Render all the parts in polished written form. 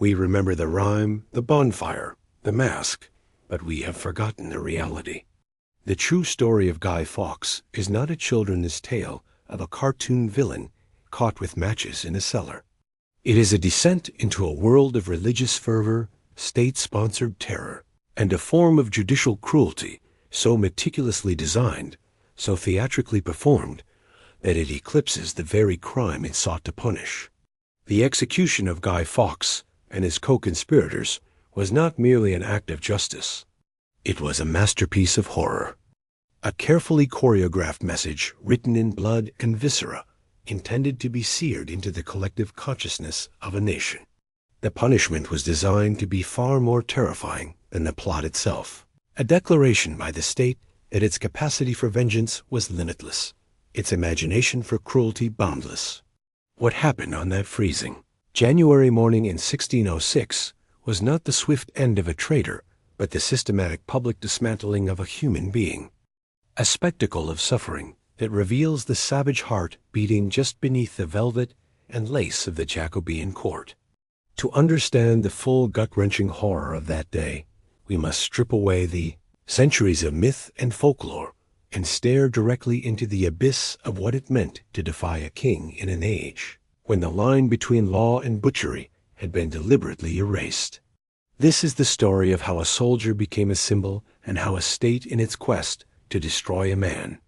We remember the rhyme, the bonfire, the mask, but we have forgotten the reality. The true story of Guy Fawkes is not a children's tale of a cartoon villain caught with matches in a cellar. It is a descent into a world of religious fervor, state-sponsored terror, and a form of judicial cruelty so meticulously designed, so theatrically performed, that it eclipses the very crime it sought to punish. The execution of Guy Fawkes and his co-conspirators was not merely an act of justice. It was a masterpiece of horror. A carefully choreographed message written in blood and viscera, intended to be seared into the collective consciousness of a nation. The punishment was designed to be far more terrifying than the plot itself. A declaration by the state that its capacity for vengeance was limitless, its imagination for cruelty boundless. What happened on that freezing January morning in 1606 was not the swift end of a traitor, but the systematic public dismantling of a human being. A spectacle of suffering that reveals the savage heart beating just beneath the velvet and lace of the Jacobean court. To understand the full gut-wrenching horror of that day, we must strip away the centuries of myth and folklore and stare directly into the abyss of what it meant to defy a king in an age when the line between law and butchery had been deliberately erased. This is the story of how a soldier became a symbol and how a state in its quest to destroy a man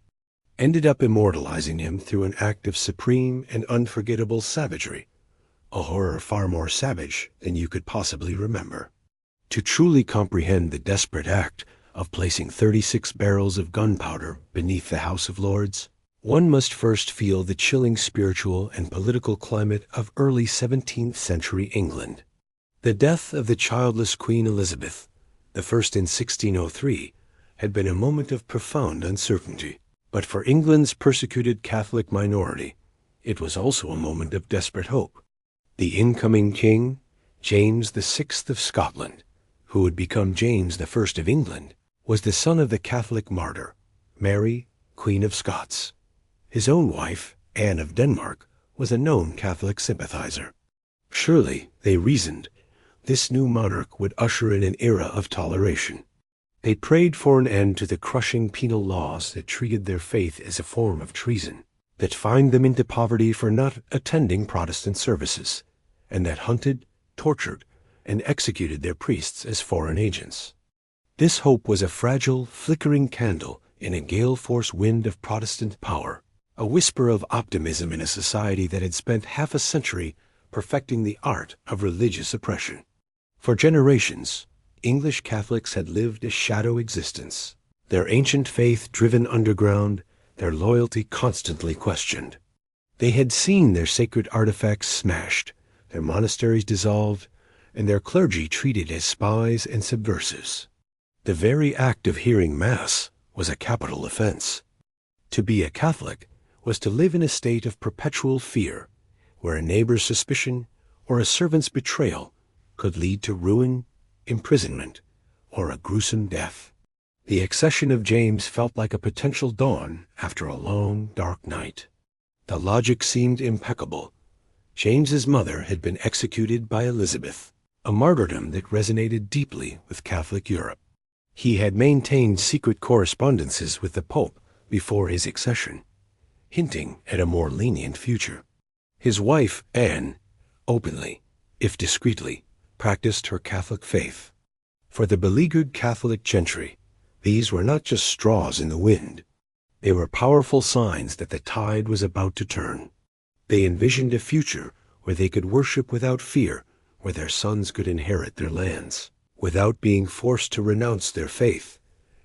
ended up immortalizing him through an act of supreme and unforgettable savagery, a horror far more savage than you could possibly remember. To truly comprehend the desperate act of placing 36 barrels of gunpowder beneath the House of Lords, one must first feel the chilling spiritual and political climate of early 17th century England. The death of the childless Queen Elizabeth, the first in 1603, had been a moment of profound uncertainty. But for England's persecuted Catholic minority, it was also a moment of desperate hope. The incoming king, James VI of Scotland, who would become James I of England, was the son of the Catholic martyr, Mary, Queen of Scots. His own wife, Anne of Denmark, was a known Catholic sympathizer. Surely, they reasoned, this new monarch would usher in an era of toleration. They prayed for an end to the crushing penal laws that treated their faith as a form of treason, that fined them into poverty for not attending Protestant services, and that hunted, tortured, and executed their priests as foreign agents. This hope was a fragile, flickering candle in a gale-force wind of Protestant power, a whisper of optimism in a society that had spent half a century perfecting the art of religious oppression. For generations, English Catholics had lived a shadow existence, their ancient faith driven underground, their loyalty constantly questioned. They had seen their sacred artifacts smashed, their monasteries dissolved, and their clergy treated as spies and subversives. The very act of hearing Mass was a capital offense. To be a Catholic was to live in a state of perpetual fear, where a neighbor's suspicion or a servant's betrayal could lead to ruin, imprisonment, or a gruesome death. The accession of James felt like a potential dawn after a long, dark night. The logic seemed impeccable. James's mother had been executed by Elizabeth, a martyrdom that resonated deeply with Catholic Europe. He had maintained secret correspondences with the Pope before his accession, hinting at a more lenient future. His wife, Anne, openly, if discreetly, practiced her Catholic faith. For the beleaguered Catholic gentry, these were not just straws in the wind. They were powerful signs that the tide was about to turn. They envisioned a future where they could worship without fear, where their sons could inherit their lands, without being forced to renounce their faith,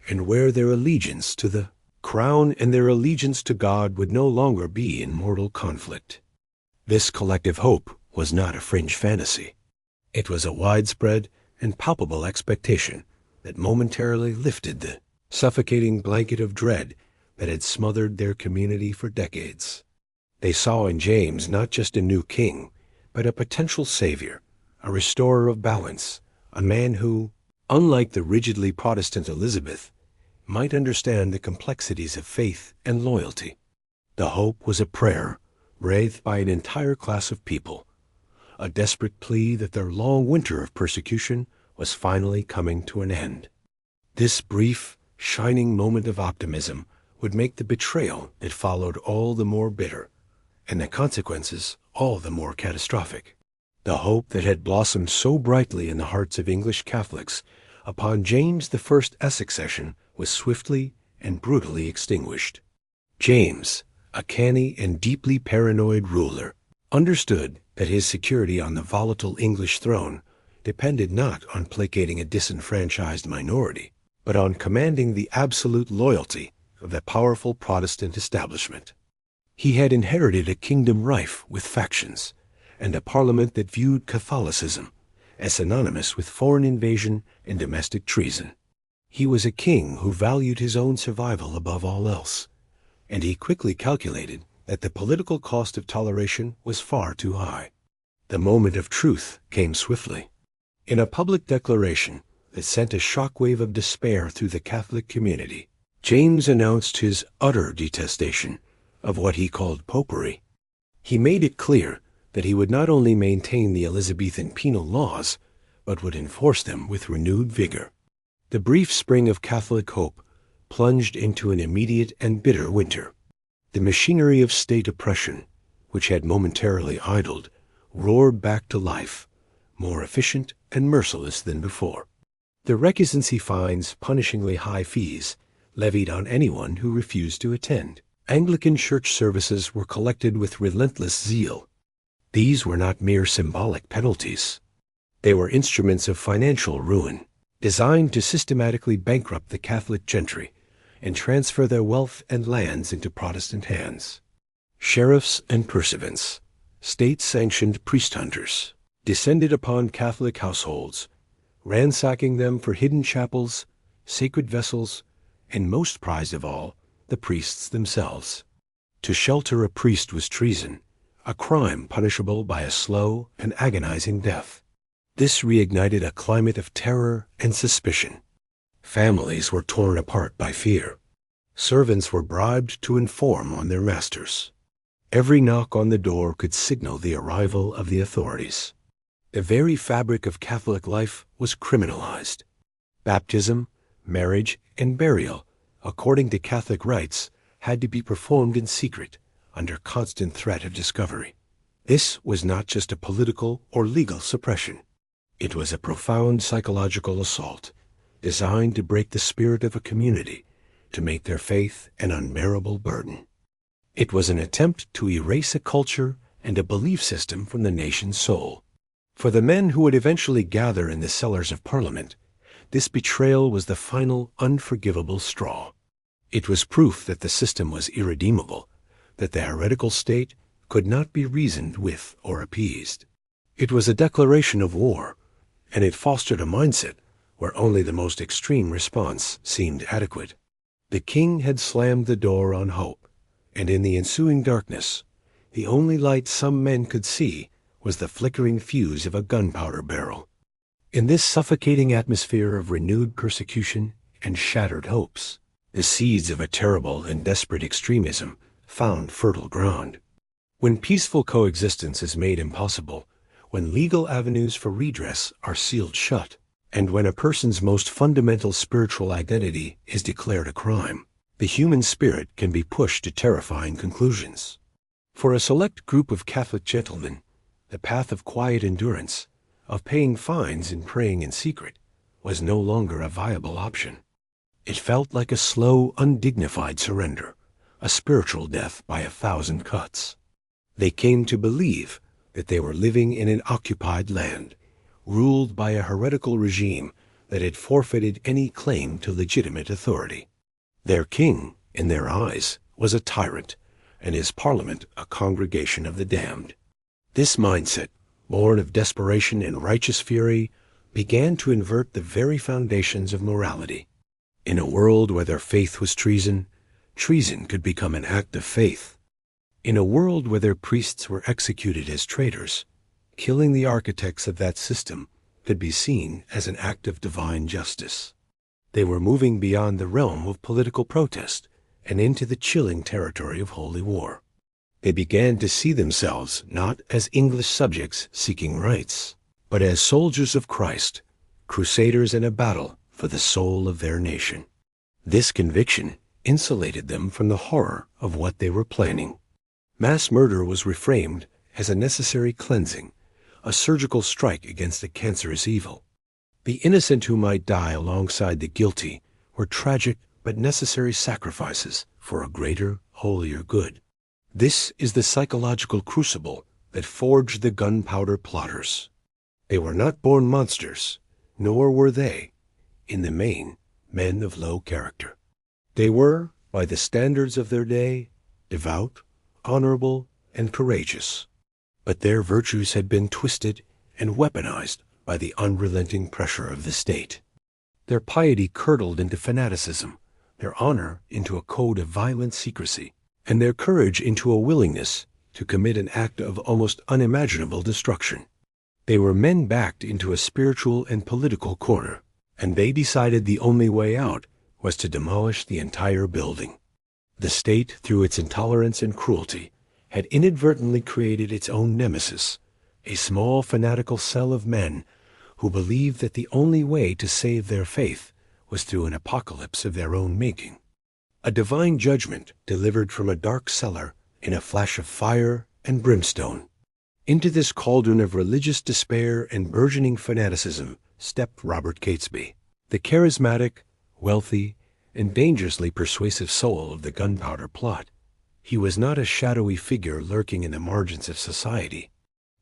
and where their allegiance to the crown and their allegiance to God would no longer be in mortal conflict. This collective hope was not a fringe fantasy. It was a widespread and palpable expectation that momentarily lifted the suffocating blanket of dread that had smothered their community for decades. They saw in James not just a new king, but a potential savior, a restorer of balance, a man who, unlike the rigidly Protestant Elizabeth, might understand the complexities of faith and loyalty. The hope was a prayer breathed by an entire class of people, a desperate plea that their long winter of persecution was finally coming to an end. This brief, shining moment of optimism would make the betrayal that followed all the more bitter, and the consequences all the more catastrophic. The hope that had blossomed so brightly in the hearts of English Catholics upon James I's accession was swiftly and brutally extinguished. James, a canny and deeply paranoid ruler, understood that his security on the volatile English throne depended not on placating a disenfranchised minority, but on commanding the absolute loyalty of the powerful Protestant establishment. He had inherited a kingdom rife with factions, and a parliament that viewed Catholicism as synonymous with foreign invasion and domestic treason. He was a king who valued his own survival above all else, and he quickly calculated that the political cost of toleration was far too high. The moment of truth came swiftly. In a public declaration that sent a shockwave of despair through the Catholic community, James announced his utter detestation of what he called popery. He made it clear that he would not only maintain the Elizabethan penal laws, but would enforce them with renewed vigor. The brief spring of Catholic hope plunged into an immediate and bitter winter. The machinery of state oppression, which had momentarily idled, roared back to life, more efficient and merciless than before. The recusancy fines, punishingly high fees, levied on anyone who refused to attend. Anglican church services were collected with relentless zeal. These were not mere symbolic penalties. They were instruments of financial ruin, designed to systematically bankrupt the Catholic gentry and transfer their wealth and lands into Protestant hands. Sheriffs and pursuivants, state-sanctioned priest hunters, descended upon Catholic households, ransacking them for hidden chapels, sacred vessels, and most prized of all, the priests themselves. To shelter a priest was treason, a crime punishable by a slow and agonizing death. This reignited a climate of terror and suspicion. Families were torn apart by fear. Servants were bribed to inform on their masters. Every knock on the door could signal the arrival of the authorities. The very fabric of Catholic life was criminalized. Baptism, marriage, and burial, according to Catholic rites, had to be performed in secret, under constant threat of discovery. This was not just a political or legal suppression. It was a profound psychological assault, designed to break the spirit of a community, to make their faith an unbearable burden. It was an attempt to erase a culture and a belief system from the nation's soul. For the men who would eventually gather in the cellars of Parliament, this betrayal was the final, unforgivable straw. It was proof that the system was irredeemable, that the heretical state could not be reasoned with or appeased. It was a declaration of war, and it fostered a mindset where only the most extreme response seemed adequate. The king had slammed the door on hope, and in the ensuing darkness, the only light some men could see was the flickering fuse of a gunpowder barrel. In this suffocating atmosphere of renewed persecution and shattered hopes, the seeds of a terrible and desperate extremism found fertile ground. When peaceful coexistence is made impossible, when legal avenues for redress are sealed shut, and when a person's most fundamental spiritual identity is declared a crime, the human spirit can be pushed to terrifying conclusions. For a select group of Catholic gentlemen, the path of quiet endurance, of paying fines and praying in secret, was no longer a viable option. It felt like a slow, undignified surrender, a spiritual death by 1,000 cuts. They came to believe that they were living in an occupied land, ruled by a heretical regime that had forfeited any claim to legitimate authority. Their king, in their eyes, was a tyrant, and his parliament a congregation of the damned. This mindset, born of desperation and righteous fury, began to invert the very foundations of morality. In a world where their faith was treason, treason could become an act of faith. In a world where their priests were executed as traitors, killing the architects of that system could be seen as an act of divine justice. They were moving beyond the realm of political protest and into the chilling territory of holy war. They began to see themselves not as English subjects seeking rights, but as soldiers of Christ, crusaders in a battle for the soul of their nation. This conviction insulated them from the horror of what they were planning. Mass murder was reframed as a necessary cleansing, a surgical strike against a cancerous evil. The innocent who might die alongside the guilty were tragic but necessary sacrifices for a greater, holier good. This is the psychological crucible that forged the gunpowder plotters. They were not born monsters, nor were they, in the main, men of low character. They were, by the standards of their day, devout, honorable, and courageous. But their virtues had been twisted and weaponized by the unrelenting pressure of the state. Their piety curdled into fanaticism, their honor into a code of violent secrecy, and their courage into a willingness to commit an act of almost unimaginable destruction. They were men backed into a spiritual and political corner, and they decided the only way out was to demolish the entire building. The state, through its intolerance and cruelty, had inadvertently created its own nemesis, a small fanatical cell of men who believed that the only way to save their faith was through an apocalypse of their own making. A divine judgment delivered from a dark cellar in a flash of fire and brimstone. Into this cauldron of religious despair and burgeoning fanaticism stepped Robert Catesby, the charismatic, wealthy, and dangerously persuasive soul of the gunpowder plot. He was not a shadowy figure lurking in the margins of society.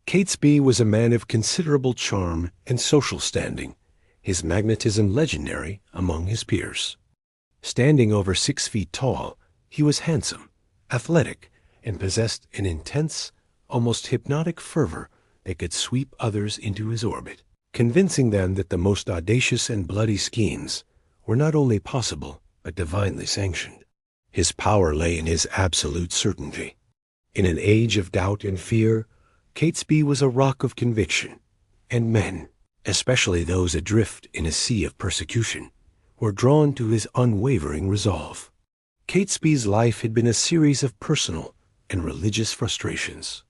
Catesby was a man of considerable charm and social standing, his magnetism legendary among his peers. Standing over 6 feet tall, he was handsome, athletic, and possessed an intense, almost hypnotic fervor that could sweep others into his orbit, convincing them that the most audacious and bloody schemes were not only possible, but divinely sanctioned. His power lay in his absolute certainty. In an age of doubt and fear, Catesby was a rock of conviction, and men, especially those adrift in a sea of persecution, were drawn to his unwavering resolve. Catesby's life had been a series of personal and religious frustrations.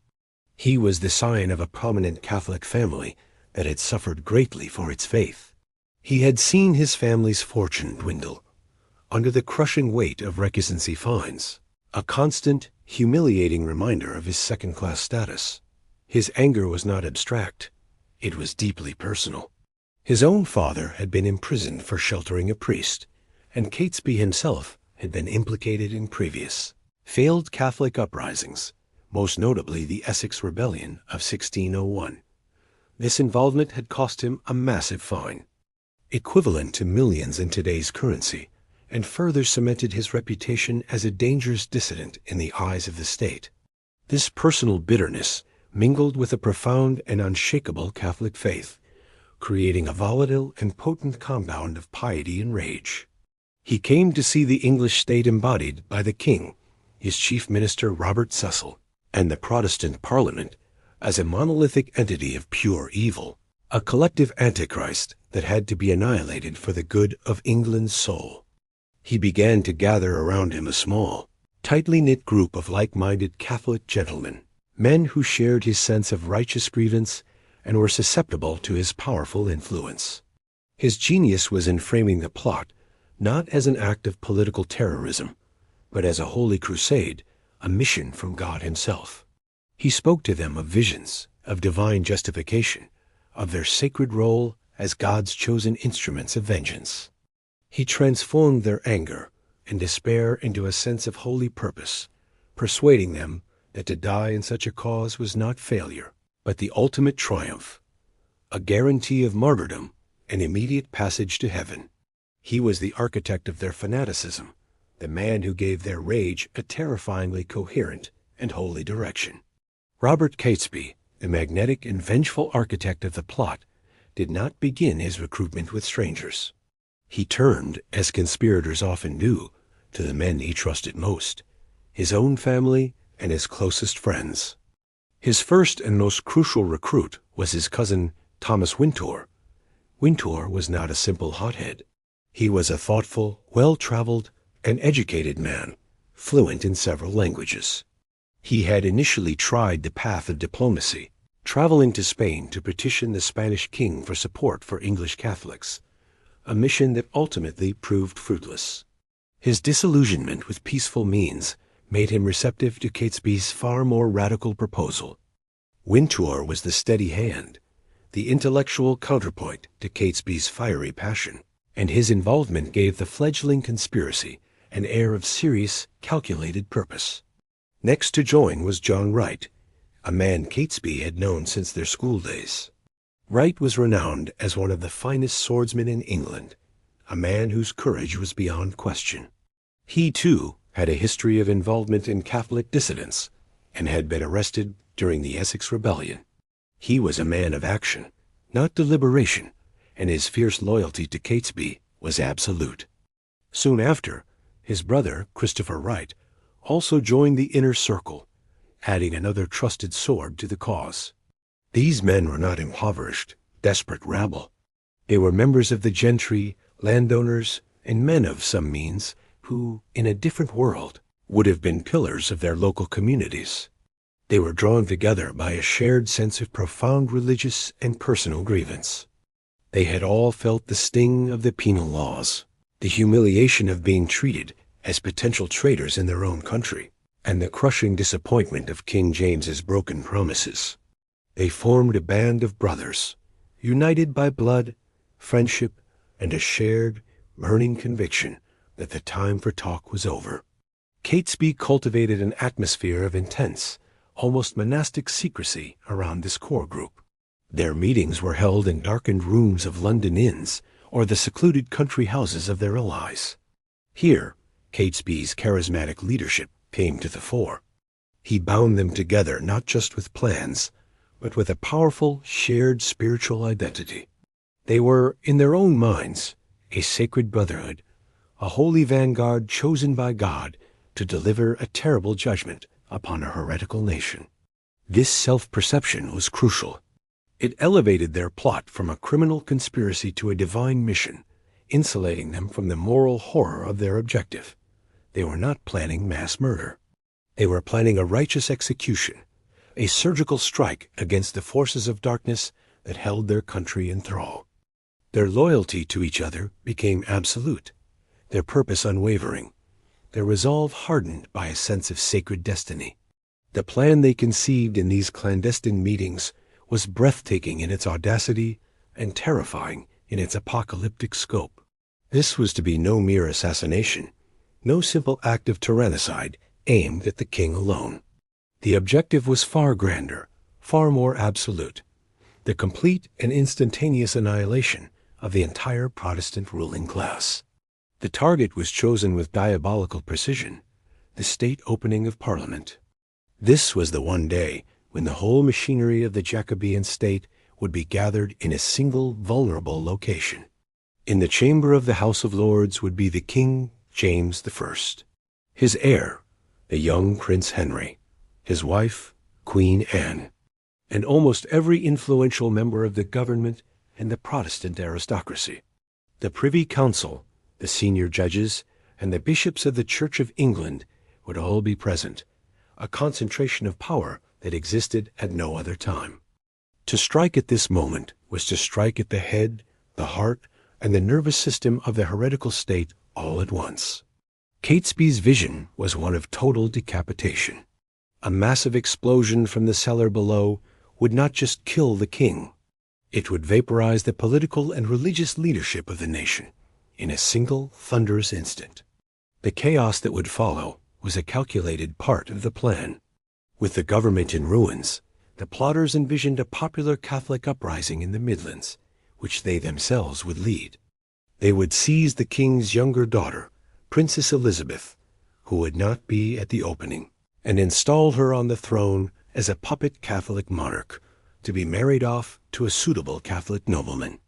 He was the scion of a prominent Catholic family that had suffered greatly for its faith. He had seen his family's fortune dwindle under the crushing weight of recusancy fines, a constant, humiliating reminder of his second-class status. His anger was not abstract. It was deeply personal. His own father had been imprisoned for sheltering a priest, and Catesby himself had been implicated in previous failed Catholic uprisings, most notably the Essex Rebellion of 1601. This involvement had cost him a massive fine, equivalent to millions in today's currency, and further cemented his reputation as a dangerous dissident in the eyes of the state. This personal bitterness mingled with a profound and unshakable Catholic faith, creating a volatile and potent compound of piety and rage. He came to see the English state embodied by the king, his chief minister Robert Cecil, and the Protestant Parliament as a monolithic entity of pure evil, a collective antichrist that had to be annihilated for the good of England's soul. He began to gather around him a small, tightly knit group of like-minded Catholic gentlemen, men who shared his sense of righteous grievance and were susceptible to his powerful influence. His genius was in framing the plot not as an act of political terrorism, but as a holy crusade, a mission from God himself. He spoke to them of visions, of divine justification, of their sacred role as God's chosen instruments of vengeance. He transformed their anger and despair into a sense of holy purpose, persuading them that to die in such a cause was not failure, but the ultimate triumph, a guarantee of martyrdom and immediate passage to heaven. He was the architect of their fanaticism, the man who gave their rage a terrifyingly coherent and holy direction. Robert Catesby, the magnetic and vengeful architect of the plot, did not begin his recruitment with strangers. He turned, as conspirators often do, to the men he trusted most, his own family and his closest friends. His first and most crucial recruit was his cousin Thomas Wintour. Wintour was not a simple hothead. He was a thoughtful, well-traveled, and educated man, fluent in several languages. He had initially tried the path of diplomacy, traveling to Spain to petition the Spanish king for support for English Catholics, a mission that ultimately proved fruitless. His disillusionment with peaceful means made him receptive to Catesby's far more radical proposal. Wintour was the steady hand, the intellectual counterpoint to Catesby's fiery passion, and his involvement gave the fledgling conspiracy an air of serious, calculated purpose. Next to join was John Wright, a man Catesby had known since their school days. Wright was renowned as one of the finest swordsmen in England, a man whose courage was beyond question. He, too, had a history of involvement in Catholic dissidents and had been arrested during the Essex Rebellion. He was a man of action, not deliberation, and his fierce loyalty to Catesby was absolute. Soon after, his brother, Christopher Wright, also joined the inner circle, adding another trusted sword to the cause. These men were not impoverished, desperate rabble. They were members of the gentry, landowners, and men of some means who, in a different world, would have been pillars of their local communities. They were drawn together by a shared sense of profound religious and personal grievance. They had all felt the sting of the penal laws, the humiliation of being treated as potential traitors in their own country, and the crushing disappointment of King James's broken promises. They formed a band of brothers, united by blood, friendship, and a shared, burning conviction that the time for talk was over. Catesby cultivated an atmosphere of intense, almost monastic secrecy around this core group. Their meetings were held in darkened rooms of London inns or the secluded country houses of their allies. Here, Catesby's charismatic leadership came to the fore. He bound them together not just with plans, but with a powerful, shared spiritual identity. They were, in their own minds, a sacred brotherhood, a holy vanguard chosen by God to deliver a terrible judgment upon a heretical nation. This self-perception was crucial. It elevated their plot from a criminal conspiracy to a divine mission, insulating them from the moral horror of their objective. They were not planning mass murder. They were planning a righteous execution, a surgical strike against the forces of darkness that held their country in thrall. Their loyalty to each other became absolute, their purpose unwavering, their resolve hardened by a sense of sacred destiny. The plan they conceived in these clandestine meetings was breathtaking in its audacity and terrifying in its apocalyptic scope. This was to be no mere assassination, no simple act of tyrannicide aimed at the king alone. The objective was far grander, far more absolute, the complete and instantaneous annihilation of the entire Protestant ruling class. The target was chosen with diabolical precision, the state opening of Parliament. This was the one day when the whole machinery of the Jacobean state would be gathered in a single vulnerable location. In the chamber of the House of Lords would be the King James I, his heir, the young Prince Henry, his wife, Queen Anne, and almost every influential member of the government and the Protestant aristocracy. The Privy Council, the senior judges, and the bishops of the Church of England would all be present, a concentration of power that existed at no other time. To strike at this moment was to strike at the head, the heart, and the nervous system of the heretical state all at once. Catesby's vision was one of total decapitation. A massive explosion from the cellar below would not just kill the king. It would vaporize the political and religious leadership of the nation in a single thunderous instant. The chaos that would follow was a calculated part of the plan. With the government in ruins, the plotters envisioned a popular Catholic uprising in the Midlands, which they themselves would lead. They would seize the king's younger daughter, Princess Elizabeth, who would not be at the opening, and install her on the throne as a puppet Catholic monarch, to be married off to a suitable Catholic nobleman.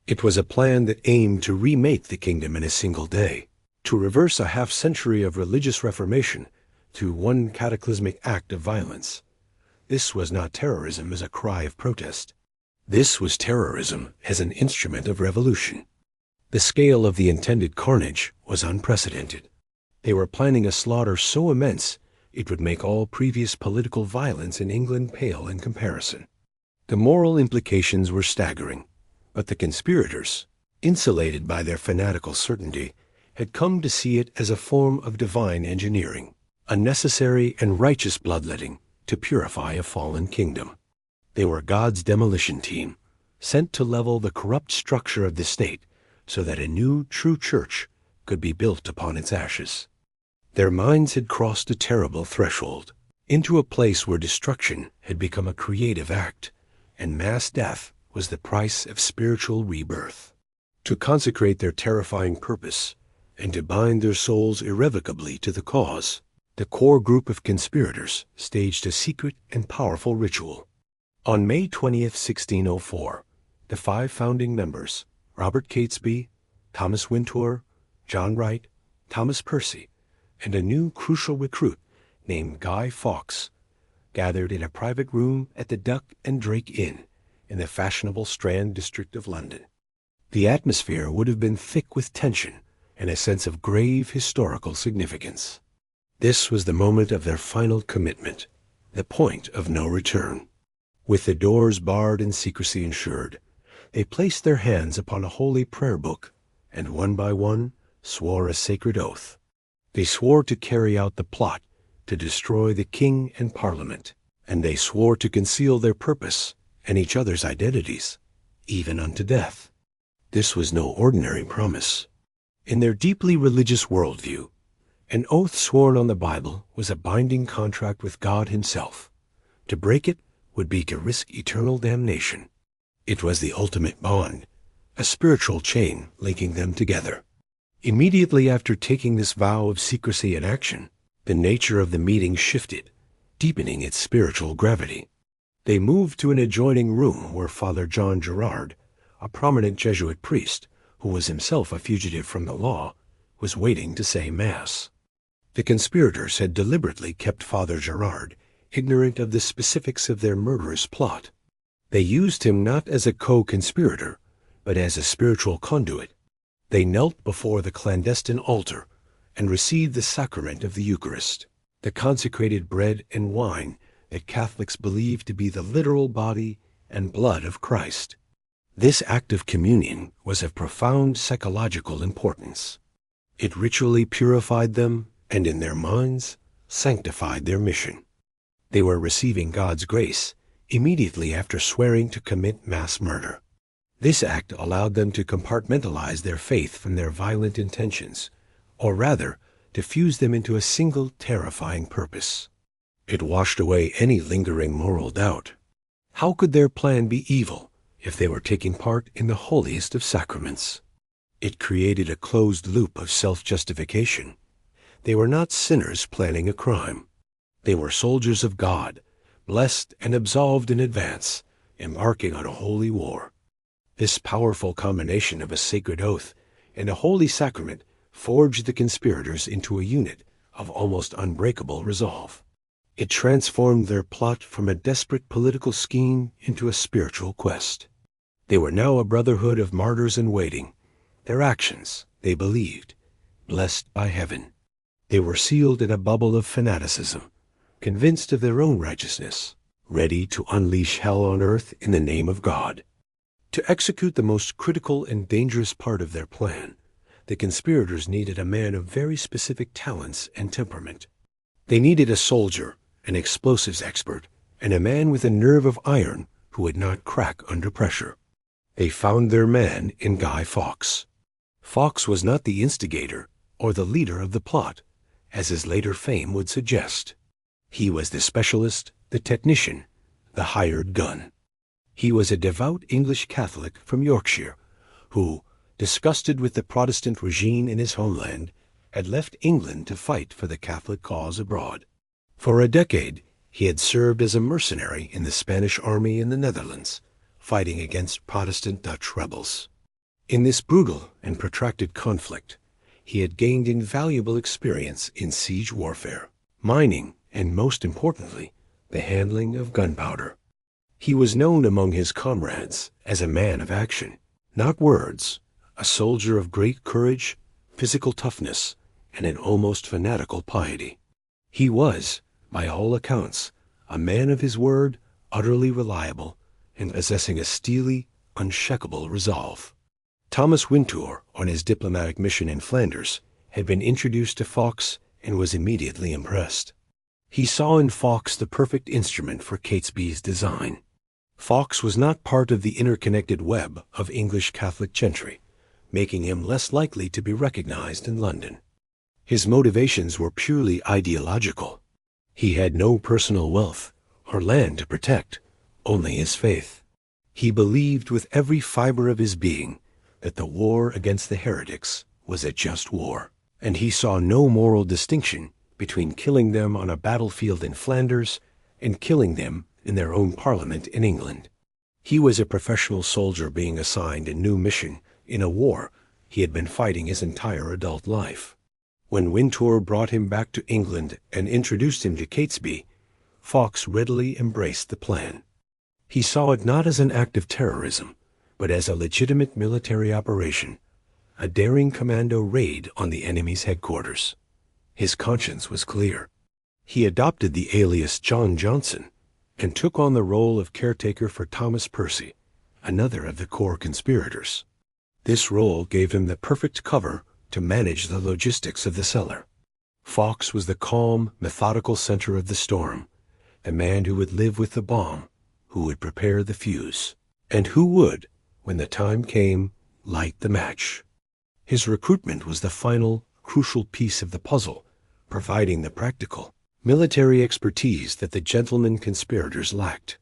It was a plan that aimed to remake the kingdom in a single day, to reverse a half-century of religious reformation through one cataclysmic act of violence. This was not terrorism as a cry of protest. This was terrorism as an instrument of revolution. The scale of the intended carnage was unprecedented. They were planning a slaughter so immense It would make all previous political violence in England pale in comparison. The moral implications were staggering, but the conspirators, insulated by their fanatical certainty, had come to see it as a form of divine engineering, a necessary and righteous bloodletting to purify a fallen kingdom. They were God's demolition team, sent to level the corrupt structure of the state so that a new, true church could be built upon its ashes. Their minds had crossed a terrible threshold, into a place where destruction had become a creative act, and mass death was the price of spiritual rebirth. To consecrate their terrifying purpose, and to bind their souls irrevocably to the cause, the core group of conspirators staged a secret and powerful ritual. On May 20th, 1604, the 5 founding members, Robert Catesby, Thomas Wintour, John Wright, Thomas Percy, and a new crucial recruit named Guy Fawkes, gathered in a private room at the Duck and Drake Inn in the fashionable Strand district of London. The atmosphere would have been thick with tension and a sense of grave historical significance. This was the moment of their final commitment, the point of no return. With the doors barred and secrecy ensured, they placed their hands upon a holy prayer book, and one by one swore a sacred oath. They swore to carry out the plot to destroy the king and parliament, and they swore to conceal their purpose and each other's identities, even unto death. This was no ordinary promise. In their deeply religious worldview, an oath sworn on the Bible was a binding contract with God himself. To break it would be to risk eternal damnation. It was the ultimate bond, a spiritual chain linking them together. Immediately after taking this vow of secrecy and action, the nature of the meeting shifted, deepening its spiritual gravity. They moved to an adjoining room where Father John Gerard, a prominent Jesuit priest, who was himself a fugitive from the law, was waiting to say Mass. The conspirators had deliberately kept Father Gerard ignorant of the specifics of their murderous plot. They used him not as a co-conspirator, but as a spiritual conduit. They knelt before the clandestine altar and received the sacrament of the Eucharist, the consecrated bread and wine that Catholics believe to be the literal body and blood of Christ. This act of communion was of profound psychological importance. It ritually purified them and, in their minds, sanctified their mission. They were receiving God's grace immediately after swearing to commit mass murder. This act allowed them to compartmentalize their faith from their violent intentions, or rather, to fuse them into a single terrifying purpose. It washed away any lingering moral doubt. How could their plan be evil if they were taking part in the holiest of sacraments? It created a closed loop of self-justification. They were not sinners planning a crime. They were soldiers of God, blessed and absolved in advance, embarking on a holy war. This powerful combination of a sacred oath and a holy sacrament forged the conspirators into a unit of almost unbreakable resolve. It transformed their plot from a desperate political scheme into a spiritual quest. They were now a brotherhood of martyrs in waiting. Their actions, they believed, blessed by heaven. They were sealed in a bubble of fanaticism, convinced of their own righteousness, ready to unleash hell on earth in the name of God. To execute the most critical and dangerous part of their plan, the conspirators needed a man of very specific talents and temperament. They needed a soldier, an explosives expert, and a man with a nerve of iron who would not crack under pressure. They found their man in Guy Fawkes. Fawkes was not the instigator or the leader of the plot, as his later fame would suggest. He was the specialist, the technician, the hired gun. He was a devout English Catholic from Yorkshire who, disgusted with the Protestant regime in his homeland, had left England to fight for the Catholic cause abroad. For a decade, he had served as a mercenary in the Spanish army in the Netherlands, fighting against Protestant Dutch rebels. In this brutal and protracted conflict, he had gained invaluable experience in siege warfare, mining, and most importantly, the handling of gunpowder. He was known among his comrades as a man of action, not words, a soldier of great courage, physical toughness, and an almost fanatical piety. He was, by all accounts, a man of his word, utterly reliable, and possessing a steely, unshakable resolve. Thomas Wintour, on his diplomatic mission in Flanders, had been introduced to Fawkes and was immediately impressed. He saw in Fawkes the perfect instrument for Catesby's design. Fawkes was not part of the interconnected web of English Catholic gentry, making him less likely to be recognized in London. His motivations were purely ideological. He had no personal wealth or land to protect, only his faith. He believed with every fiber of his being that the war against the heretics was a just war, and he saw no moral distinction between killing them on a battlefield in Flanders and killing them in their own parliament in England. He was a professional soldier being assigned a new mission in a war he had been fighting his entire adult life. When Wintour brought him back to England and introduced him to Catesby, Fawkes readily embraced the plan. He saw it not as an act of terrorism, but as a legitimate military operation, a daring commando raid on the enemy's headquarters. His conscience was clear. He adopted the alias John Johnson and took on the role of caretaker for Thomas Percy, another of the core conspirators. This role gave him the perfect cover to manage the logistics of the cellar. Fawkes was the calm, methodical center of the storm, the man who would live with the bomb, who would prepare the fuse, and who would, when the time came, light the match. His recruitment was the final, crucial piece of the puzzle, providing the practical, military expertise that the gentlemen conspirators lacked.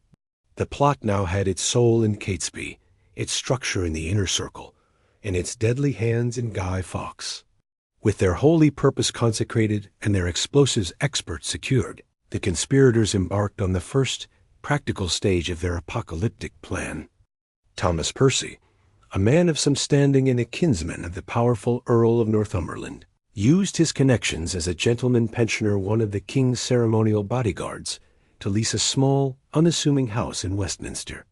The plot now had its soul in Catesby, its structure in the inner circle, and its deadly hands in Guy Fawkes. With their holy purpose consecrated and their explosives experts secured, the conspirators embarked on the first practical stage of their apocalyptic plan. Thomas Percy, a man of some standing and a kinsman of the powerful Earl of Northumberland, used his connections as a gentleman pensioner, one of the king's ceremonial bodyguards, to lease a small, unassuming house in Westminster.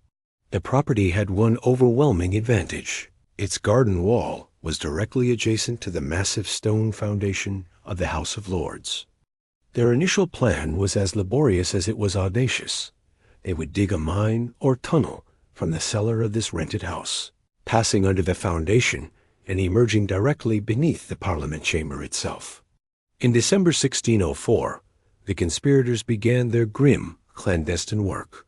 The property had one overwhelming advantage. Its garden wall was directly adjacent to the massive stone foundation of the House of Lords. Their initial plan was as laborious as it was audacious. They would dig a mine or tunnel from the cellar of this rented house, passing under the foundation and emerging directly beneath the Parliament chamber itself. In December 1604, the conspirators began their grim, clandestine work.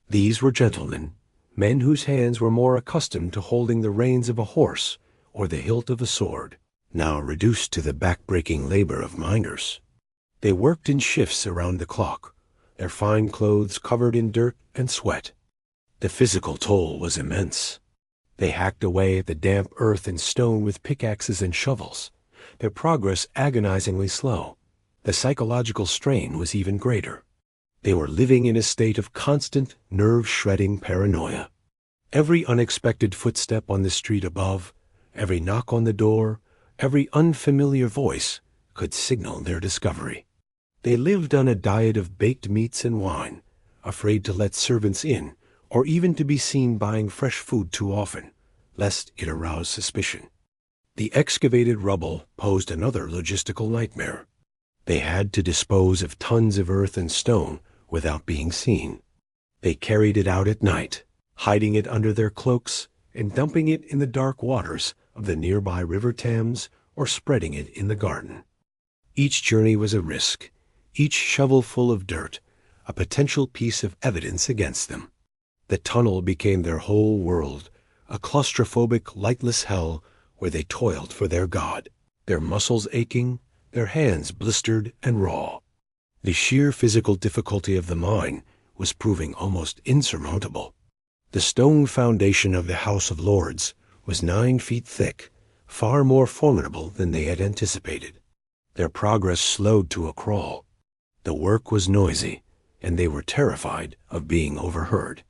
These were gentlemen, men whose hands were more accustomed to holding the reins of a horse or the hilt of a sword, now reduced to the back-breaking labor of miners. They worked in shifts around the clock, their fine clothes covered in dirt and sweat. The physical toll was immense. They hacked away at the damp earth and stone with pickaxes and shovels, their progress agonizingly slow. The psychological strain was even greater. They were living in a state of constant, nerve-shredding paranoia. Every unexpected footstep on the street above, every knock on the door, every unfamiliar voice could signal their discovery. They lived on a diet of baked meats and wine, afraid to let servants in or even to be seen buying fresh food too often, lest it arouse suspicion. The excavated rubble posed another logistical nightmare. They had to dispose of tons of earth and stone without being seen. They carried it out at night, hiding it under their cloaks and dumping it in the dark waters of the nearby River Thames or spreading it in the garden. Each journey was a risk, each shovelful of dirt a potential piece of evidence against them. The tunnel became their whole world, a claustrophobic, lightless hell where they toiled for their God, their muscles aching, their hands blistered and raw. The sheer physical difficulty of the mine was proving almost insurmountable. The stone foundation of the House of Lords was 9 feet thick, far more formidable than they had anticipated. Their progress slowed to a crawl. The work was noisy, and they were terrified of being overheard.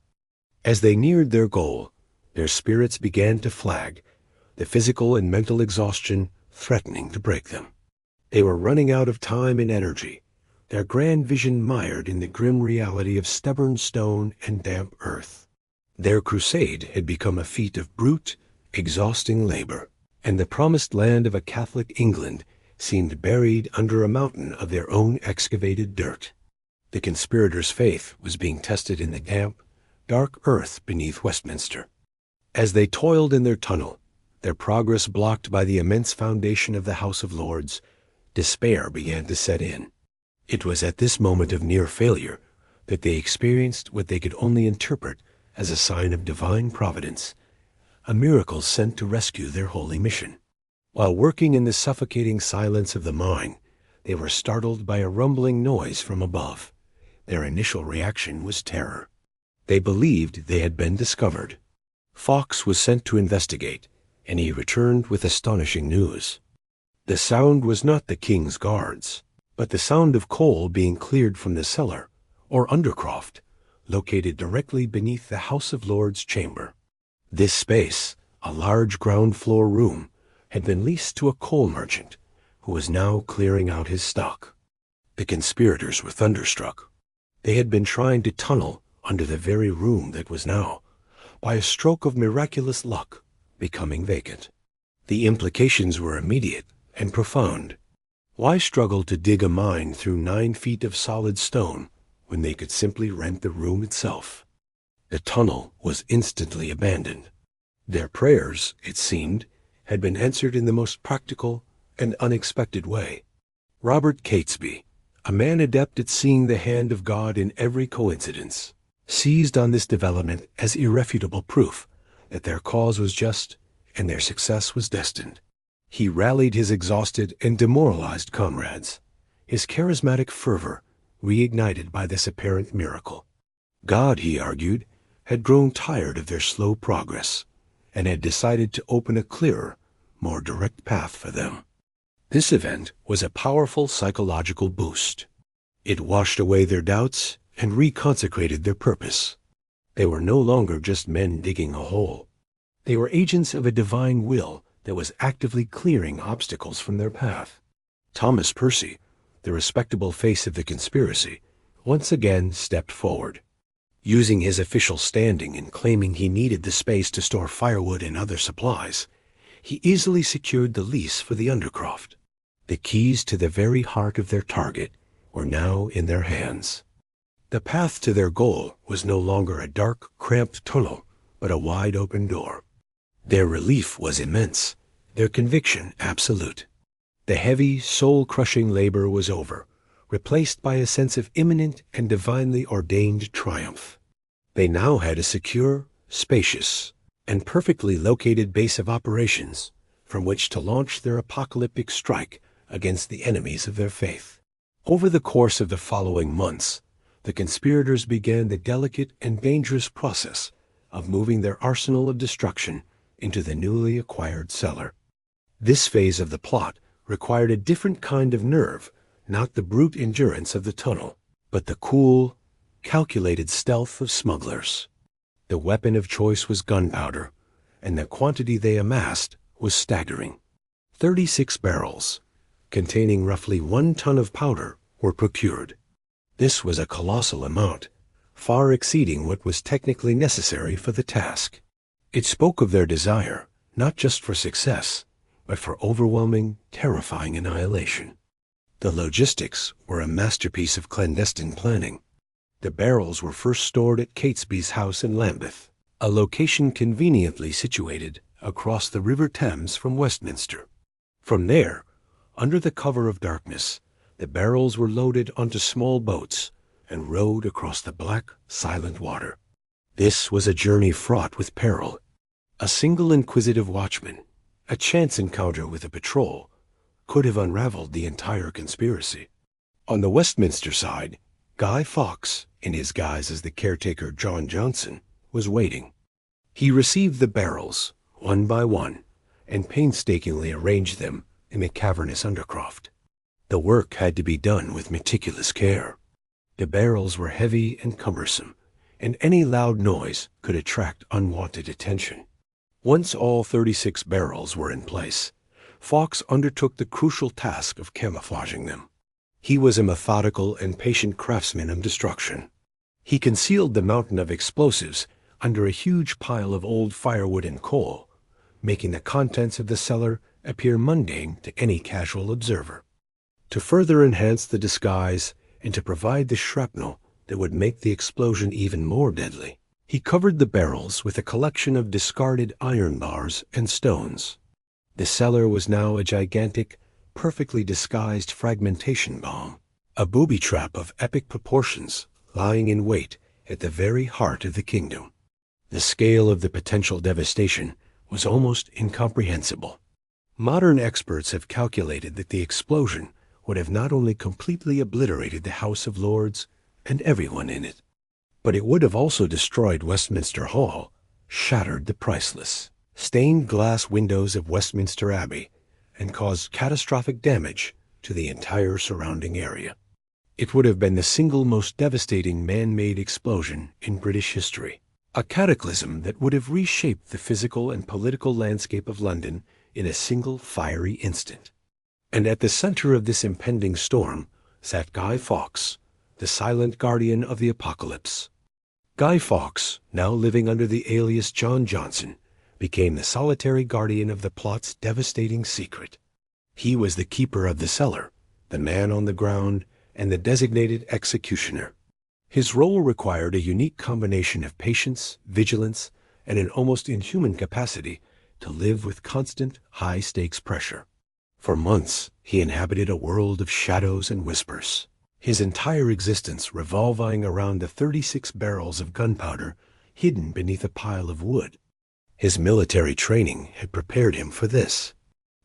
As they neared their goal, their spirits began to flag, the physical and mental exhaustion threatening to break them. They were running out of time and energy, their grand vision mired in the grim reality of stubborn stone and damp earth. Their crusade had become a feat of brute, exhausting labor, and the promised land of a Catholic England seemed buried under a mountain of their own excavated dirt. The conspirators' faith was being tested in the damp, dark earth beneath Westminster. As they toiled in their tunnel, their progress blocked by the immense foundation of the House of Lords, despair began to set in. It was at this moment of near failure that they experienced what they could only interpret as a sign of divine providence, a miracle sent to rescue their holy mission. While working in the suffocating silence of the mine, they were startled by a rumbling noise from above. Their initial reaction was terror. They believed they had been discovered. Fawkes was sent to investigate, and he returned with astonishing news. The sound was not the king's guards, but the sound of coal being cleared from the cellar, or undercroft, located directly beneath the House of Lords chamber. This space, a large ground-floor room, had been leased to a coal merchant, who was now clearing out his stock. The conspirators were thunderstruck. They had been trying to tunnel under the very room that was now, by a stroke of miraculous luck, becoming vacant. The implications were immediate and profound. Why struggle to dig a mine through 9 feet of solid stone when they could simply rent the room itself? The tunnel was instantly abandoned. Their prayers, it seemed, had been answered in the most practical and unexpected way. Robert Catesby, a man adept at seeing the hand of God in every coincidence, seized on this development as irrefutable proof that their cause was just and their success was destined. He rallied his exhausted and demoralized comrades, his charismatic fervor reignited by this apparent miracle. God, he argued, had grown tired of their slow progress and had decided to open a clearer, more direct path for them. This event was a powerful psychological boost. It washed away their doubts and reconsecrated their purpose. They were no longer just men digging a hole. They were agents of a divine will that was actively clearing obstacles from their path. Thomas Percy, the respectable face of the conspiracy, once again stepped forward. Using his official standing and claiming he needed the space to store firewood and other supplies, he easily secured the lease for the undercroft. The keys to the very heart of their target were now in their hands. The path to their goal was no longer a dark, cramped tunnel, but a wide-open door. Their relief was immense, their conviction absolute. The heavy, soul-crushing labor was over, replaced by a sense of imminent and divinely ordained triumph. They now had a secure, spacious, and perfectly located base of operations from which to launch their apocalyptic strike against the enemies of their faith. Over the course of the following months, the conspirators began the delicate and dangerous process of moving their arsenal of destruction into the newly acquired cellar. This phase of the plot required a different kind of nerve, not the brute endurance of the tunnel, but the cool, calculated stealth of smugglers. The weapon of choice was gunpowder, and the quantity they amassed was staggering. 36 barrels, containing roughly 1 ton of powder, were procured. This was a colossal amount, far exceeding what was technically necessary for the task. It spoke of their desire, not just for success, but for overwhelming, terrifying annihilation. The logistics were a masterpiece of clandestine planning. The barrels were first stored at Catesby's house in Lambeth, a location conveniently situated across the River Thames from Westminster. From there, under the cover of darkness, the barrels were loaded onto small boats and rowed across the black, silent water. This was a journey fraught with peril. A single inquisitive watchman, a chance encounter with a patrol, could have unraveled the entire conspiracy. On the Westminster side, Guy Fawkes, in his guise as the caretaker John Johnson, was waiting. He received the barrels, one by one, and painstakingly arranged them in the cavernous undercroft. The work had to be done with meticulous care. The barrels were heavy and cumbersome, and any loud noise could attract unwanted attention. Once all 36 barrels were in place, Fawkes undertook the crucial task of camouflaging them. He was a methodical and patient craftsman of destruction. He concealed the mountain of explosives under a huge pile of old firewood and coal, making the contents of the cellar appear mundane to any casual observer. To further enhance the disguise and to provide the shrapnel that would make the explosion even more deadly, he covered the barrels with a collection of discarded iron bars and stones. The cellar was now a gigantic, perfectly disguised fragmentation bomb, a booby trap of epic proportions lying in wait at the very heart of the kingdom. The scale of the potential devastation was almost incomprehensible. Modern experts have calculated that the explosion would have not only completely obliterated the House of Lords and everyone in it, but it would have also destroyed Westminster Hall, shattered the priceless stained glass windows of Westminster Abbey, and caused catastrophic damage to the entire surrounding area. It would have been the single most devastating man-made explosion in British history, a cataclysm that would have reshaped the physical and political landscape of London in a single fiery instant. And at the center of this impending storm sat Guy Fawkes, the silent guardian of the apocalypse. Guy Fawkes, now living under the alias John Johnson, became the solitary guardian of the plot's devastating secret. He was the keeper of the cellar, the man on the ground, and the designated executioner. His role required a unique combination of patience, vigilance, and an almost inhuman capacity to live with constant, high-stakes pressure. For months, he inhabited a world of shadows and whispers, his entire existence revolving around the 36 barrels of gunpowder hidden beneath a pile of wood. His military training had prepared him for this.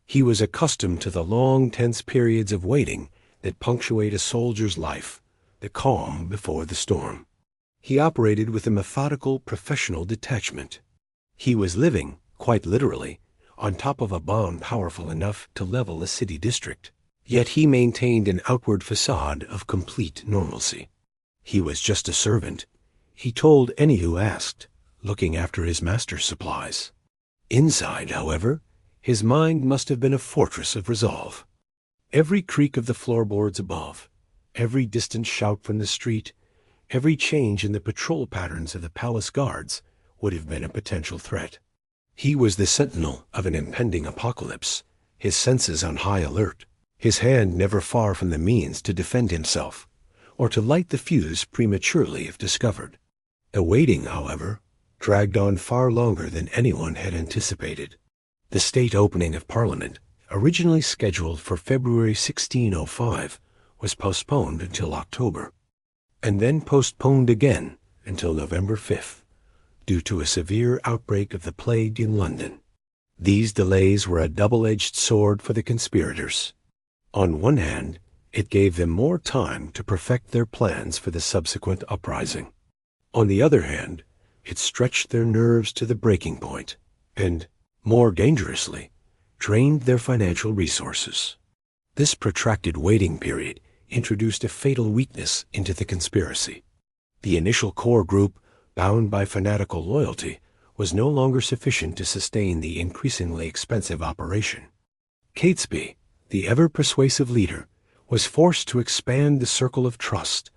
He was accustomed to the long, tense periods of waiting that punctuate a soldier's life, the calm before the storm. He operated with a methodical, professional detachment. He was living, quite literally, on top of a bomb powerful enough to level a city district. Yet he maintained an outward facade of complete normalcy. He was just a servant, he told any who asked, looking after his master's supplies. Inside, however, his mind must have been a fortress of resolve. Every creak of the floorboards above, every distant shout from the street, every change in the patrol patterns of the palace guards would have been a potential threat. He was the sentinel of an impending apocalypse, his senses on high alert, his hand never far from the means to defend himself, or to light the fuse prematurely if discovered. The waiting, however, dragged on far longer than anyone had anticipated. The state opening of Parliament, originally scheduled for February 1605, was postponed until October, and then postponed again until November 5th, due to a severe outbreak of the plague in London. These delays were a double-edged sword for the conspirators. On one hand, it gave them more time to perfect their plans for the subsequent uprising. On the other hand, it stretched their nerves to the breaking point and, more dangerously, drained their financial resources. This protracted waiting period introduced a fatal weakness into the conspiracy. The initial core group, bound by fanatical loyalty, was no longer sufficient to sustain the increasingly expensive operation. Catesby, the ever-persuasive leader, was forced to expand the circle of trust,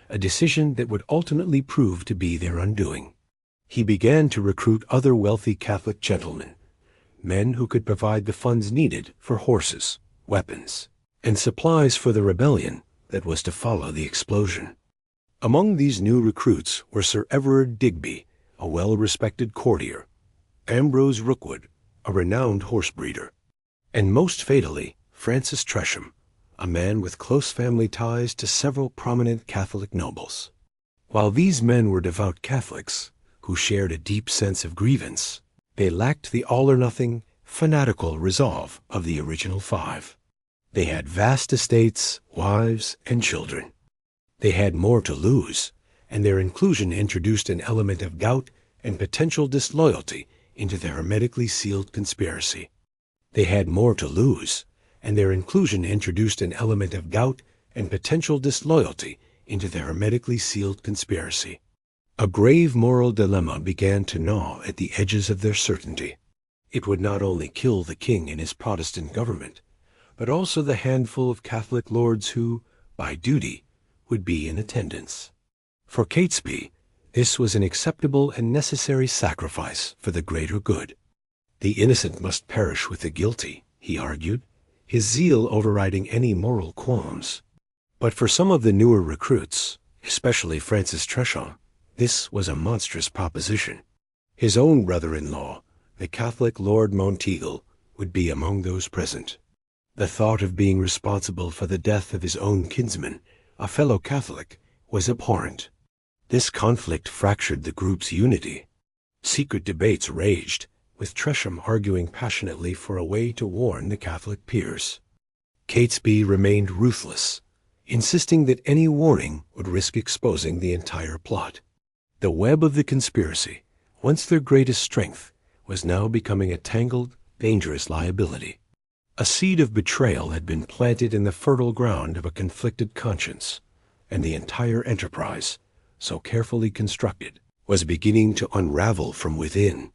a decision that would ultimately prove to be their undoing. He began to recruit other wealthy Catholic gentlemen, men who could provide the funds needed for horses, weapons, and supplies for the rebellion that was to follow the explosion. Among these new recruits were Sir Everard Digby, a well-respected courtier, Ambrose Rookwood, a renowned horse breeder, and most fatally, Francis Tresham, a man with close family ties to several prominent Catholic nobles. While these men were devout Catholics, who shared a deep sense of grievance, they lacked the all-or-nothing, fanatical resolve of the original five. They had vast estates, wives, and children. They had more to lose, and their inclusion introduced an element of gout and potential disloyalty into the hermetically sealed conspiracy. They had more to lose, and their inclusion introduced an element of gout and potential disloyalty into the hermetically sealed conspiracy. A grave moral dilemma began to gnaw at the edges of their certainty. It would not only kill the king and his Protestant government, but also the handful of Catholic lords who, by duty, would be in attendance. For Catesby, this was an acceptable and necessary sacrifice for the greater good. The innocent must perish with the guilty, he argued, his zeal overriding any moral qualms. But for some of the newer recruits, especially Francis Tresham, this was a monstrous proposition. His own brother-in-law, the Catholic Lord Monteagle, would be among those present. The thought of being responsible for the death of his own kinsman, a fellow Catholic, was abhorrent. This conflict fractured the group's unity. Secret debates raged, with Tresham arguing passionately for a way to warn the Catholic peers. Catesby remained ruthless, insisting that any warning would risk exposing the entire plot. The web of the conspiracy, once their greatest strength, was now becoming a tangled, dangerous liability. A seed of betrayal had been planted in the fertile ground of a conflicted conscience, and the entire enterprise, so carefully constructed, was beginning to unravel from within.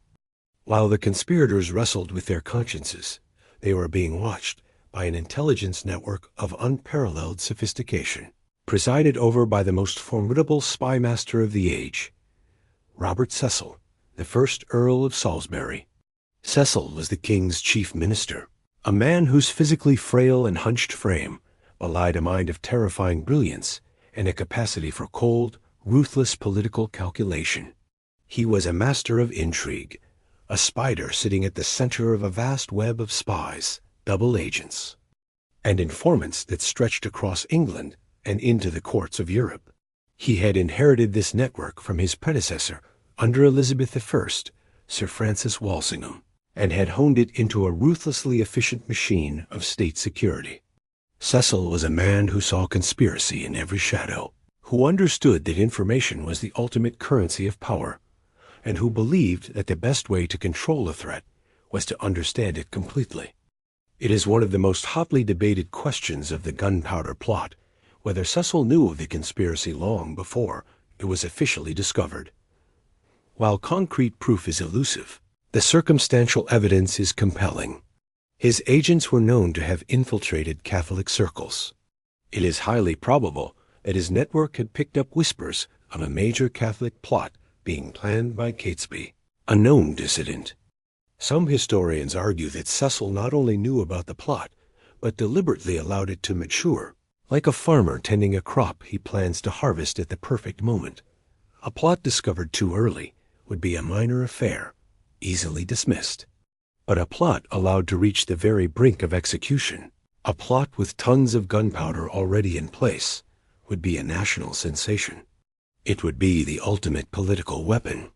While the conspirators wrestled with their consciences, they were being watched by an intelligence network of unparalleled sophistication, presided over by the most formidable spy master of the age, Robert Cecil, the first Earl of Salisbury. Cecil was the king's chief minister, a man whose physically frail and hunched frame belied a mind of terrifying brilliance and a capacity for cold, ruthless political calculation. He was a master of intrigue, a spider sitting at the center of a vast web of spies, double agents, and informants that stretched across England and into the courts of Europe. He had inherited this network from his predecessor under Elizabeth I, Sir Francis Walsingham, and had honed it into a ruthlessly efficient machine of state security. Cecil was a man who saw conspiracy in every shadow, who understood that information was the ultimate currency of power, and who believed that the best way to control a threat was to understand it completely. It is one of the most hotly debated questions of the gunpowder plot, whether Cecil knew of the conspiracy long before it was officially discovered. While concrete proof is elusive, the circumstantial evidence is compelling. His agents were known to have infiltrated Catholic circles. It is highly probable that his network had picked up whispers of a major Catholic plot being planned by Catesby, a known dissident. Some historians argue that Cecil not only knew about the plot, but deliberately allowed it to mature, like a farmer tending a crop he plans to harvest at the perfect moment. A plot discovered too early would be a minor affair, easily dismissed. But a plot allowed to reach the very brink of execution, a plot with tons of gunpowder already in place, would be a national sensation. It would be the ultimate political weapon.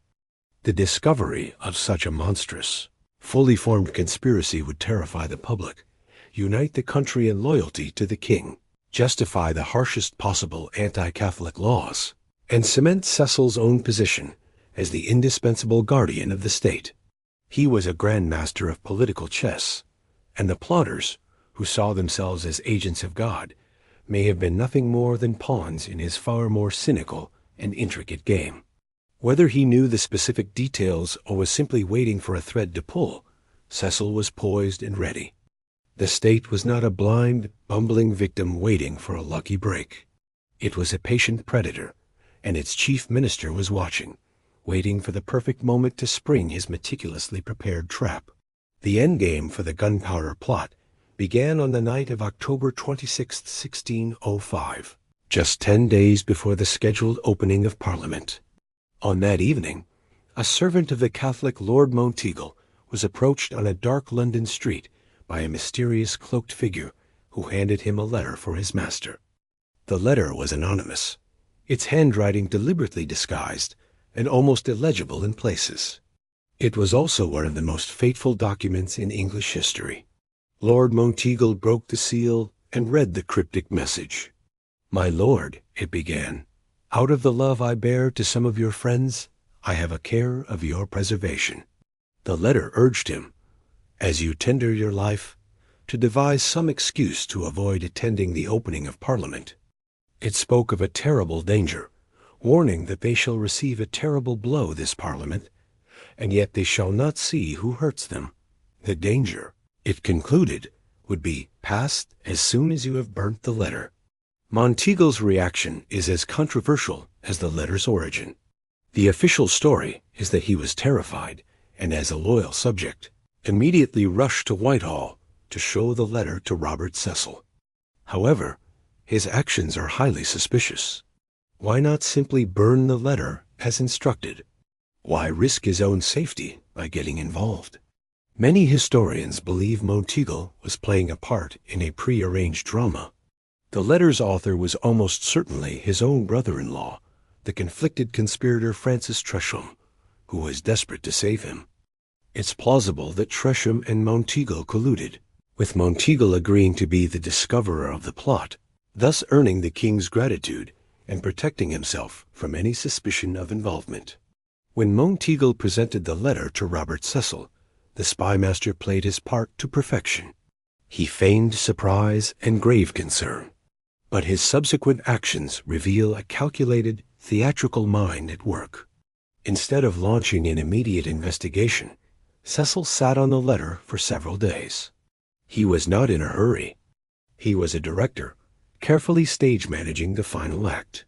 The discovery of such a monstrous, fully formed conspiracy would terrify the public, unite the country in loyalty to the king, justify the harshest possible anti-Catholic laws, and cement Cecil's own position as the indispensable guardian of the state. He was a grandmaster of political chess, and the plotters, who saw themselves as agents of God, may have been nothing more than pawns in his far more cynical and intricate game. Whether he knew the specific details or was simply waiting for a thread to pull, Cecil was poised and ready. The state was not a blind, bumbling victim waiting for a lucky break. It was a patient predator, and its chief minister was watching, waiting for the perfect moment to spring his meticulously prepared trap. The endgame for the gunpowder plot began on the night of October 26, 1605, just 10 days before the scheduled opening of Parliament. On that evening, a servant of the Catholic Lord Monteagle was approached on a dark London street by a mysterious cloaked figure who handed him a letter for his master. The letter was anonymous, its handwriting deliberately disguised and almost illegible in places. It was also one of the most fateful documents in English history. Lord Monteagle broke the seal and read the cryptic message. "My lord," it began, "out of the love I bear to some of your friends, I have a care of your preservation." The letter urged him, as you tender your life, to devise some excuse to avoid attending the opening of Parliament. It spoke of a terrible danger, warning that they shall receive a terrible blow this Parliament, and yet they shall not see who hurts them. The danger, it concluded, would be past as soon as you have burnt the letter. Monteagle's reaction is as controversial as the letter's origin. The official story is that he was terrified, and as a loyal subject, immediately rushed to Whitehall to show the letter to Robert Cecil. However, his actions are highly suspicious. Why not simply burn the letter as instructed? Why risk his own safety by getting involved? Many historians believe Monteagle was playing a part in a prearranged drama. The letter's author was almost certainly his own brother-in-law, the conflicted conspirator Francis Tresham, who was desperate to save him. It's plausible that Tresham and Monteagle colluded, with Monteagle agreeing to be the discoverer of the plot, thus earning the king's gratitude and protecting himself from any suspicion of involvement. When Monteagle presented the letter to Robert Cecil, the spymaster played his part to perfection. He feigned surprise and grave concern, but his subsequent actions reveal a calculated, theatrical mind at work. Instead of launching an immediate investigation, Cecil sat on the letter for several days. He was not in a hurry. He was a director, carefully stage-managing the final act.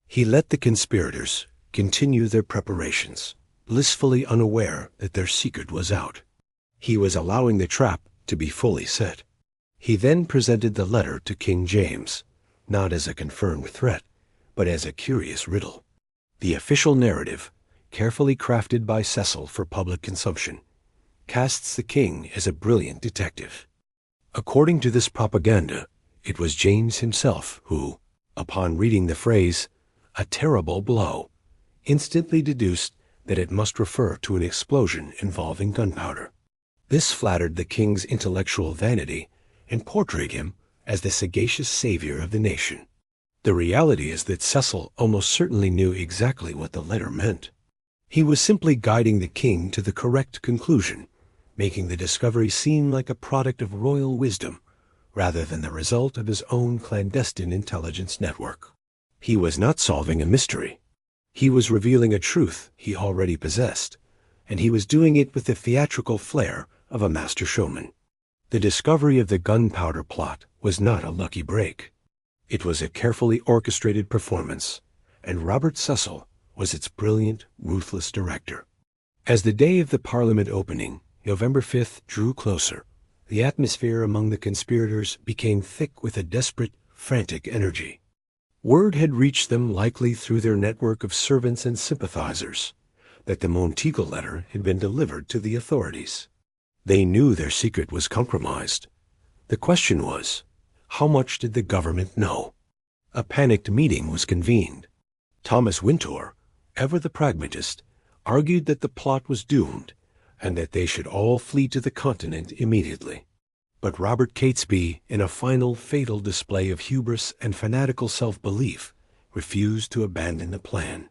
He let the conspirators continue their preparations, blissfully unaware that their secret was out. He was allowing the trap to be fully set. He then presented the letter to King James, not as a confirmed threat, but as a curious riddle. The official narrative, carefully crafted by Cecil for public consumption, casts the king as a brilliant detective. According to this propaganda, it was James himself who, upon reading the phrase, "a terrible blow," instantly deduced that it must refer to an explosion involving gunpowder. This flattered the king's intellectual vanity and portrayed him as the sagacious savior of the nation. The reality is that Cecil almost certainly knew exactly what the letter meant. He was simply guiding the king to the correct conclusion, making the discovery seem like a product of royal wisdom rather than the result of his own clandestine intelligence network. He was not solving a mystery. He was revealing a truth he already possessed, and he was doing it with the theatrical flair of a master showman. The discovery of the gunpowder plot was not a lucky break. It was a carefully orchestrated performance, and Robert Cecil was its brilliant, ruthless director. As the day of the Parliament opening, November 5th, drew closer, the atmosphere among the conspirators became thick with a desperate, frantic energy. Word had reached them, likely through their network of servants and sympathizers, that the Monteagle letter had been delivered to the authorities. They knew their secret was compromised. The question was, how much did the government know? A panicked meeting was convened. Thomas Wintour, ever the pragmatist, argued that the plot was doomed and that they should all flee to the continent immediately. But Robert Catesby, in a final fatal display of hubris and fanatical self-belief, refused to abandon the plan.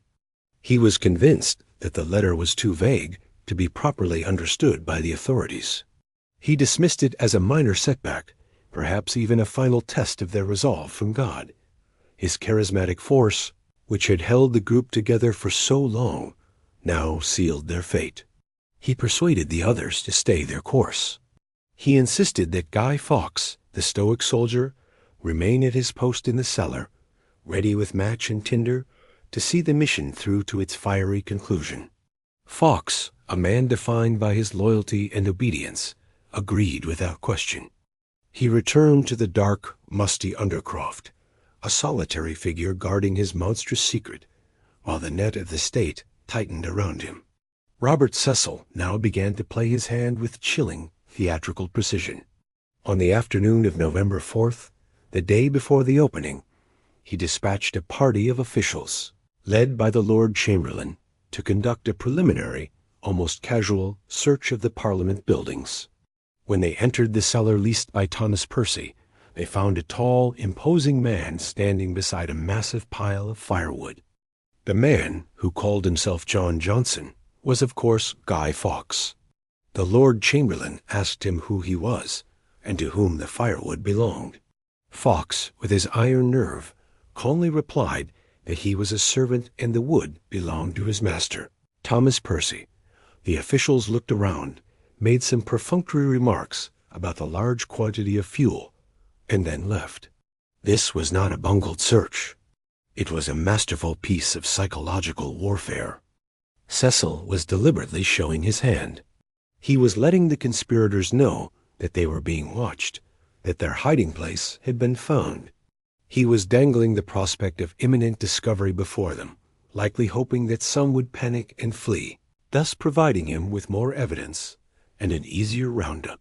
He was convinced that the letter was too vague to be properly understood by the authorities. He dismissed it as a minor setback, perhaps even a final test of their resolve from God. His charismatic force, which had held the group together for so long, now sealed their fate. He persuaded the others to stay their course. He insisted that Guy Fawkes, the stoic soldier, remain at his post in the cellar, ready with match and tinder, to see the mission through to its fiery conclusion. Fawkes, a man defined by his loyalty and obedience, agreed without question. He returned to the dark, musty Undercroft, a solitary figure guarding his monstrous secret, while the net of the state tightened around him. Robert Cecil now began to play his hand with chilling, theatrical precision. On the afternoon of November 4th, the day before the opening, he dispatched a party of officials, led by the Lord Chamberlain, to conduct a preliminary, almost casual, search of the Parliament buildings. When they entered the cellar leased by Thomas Percy, they found a tall, imposing man standing beside a massive pile of firewood. The man, who called himself John Johnson, was of course Guy Fawkes. The Lord Chamberlain asked him who he was, and to whom the firewood belonged. Fawkes, with his iron nerve, calmly replied that he was a servant and the wood belonged to his master, Thomas Percy. The officials looked around, made some perfunctory remarks about the large quantity of fuel, and then left. This was not a bungled search. It was a masterful piece of psychological warfare. Cecil was deliberately showing his hand. He was letting the conspirators know that they were being watched, that their hiding place had been found. He was dangling the prospect of imminent discovery before them, likely hoping that some would panic and flee, thus providing him with more evidence and an easier roundup.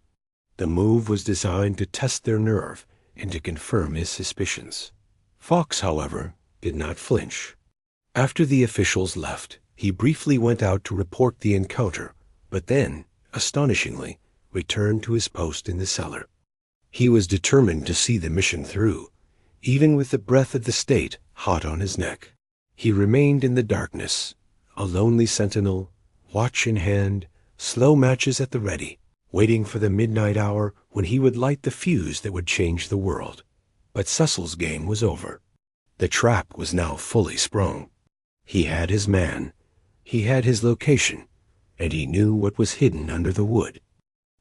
The move was designed to test their nerve and to confirm his suspicions. Fawkes, however, did not flinch. After the officials left, he briefly went out to report the encounter, but then, astonishingly, returned to his post in the cellar. He was determined to see the mission through, even with the breath of the state hot on his neck. He remained in the darkness, a lonely sentinel, watch in hand, slow matches at the ready, waiting for the midnight hour when he would light the fuse that would change the world. But Cecil's game was over. The trap was now fully sprung. He had his man, he had his location, and he knew what was hidden under the wood.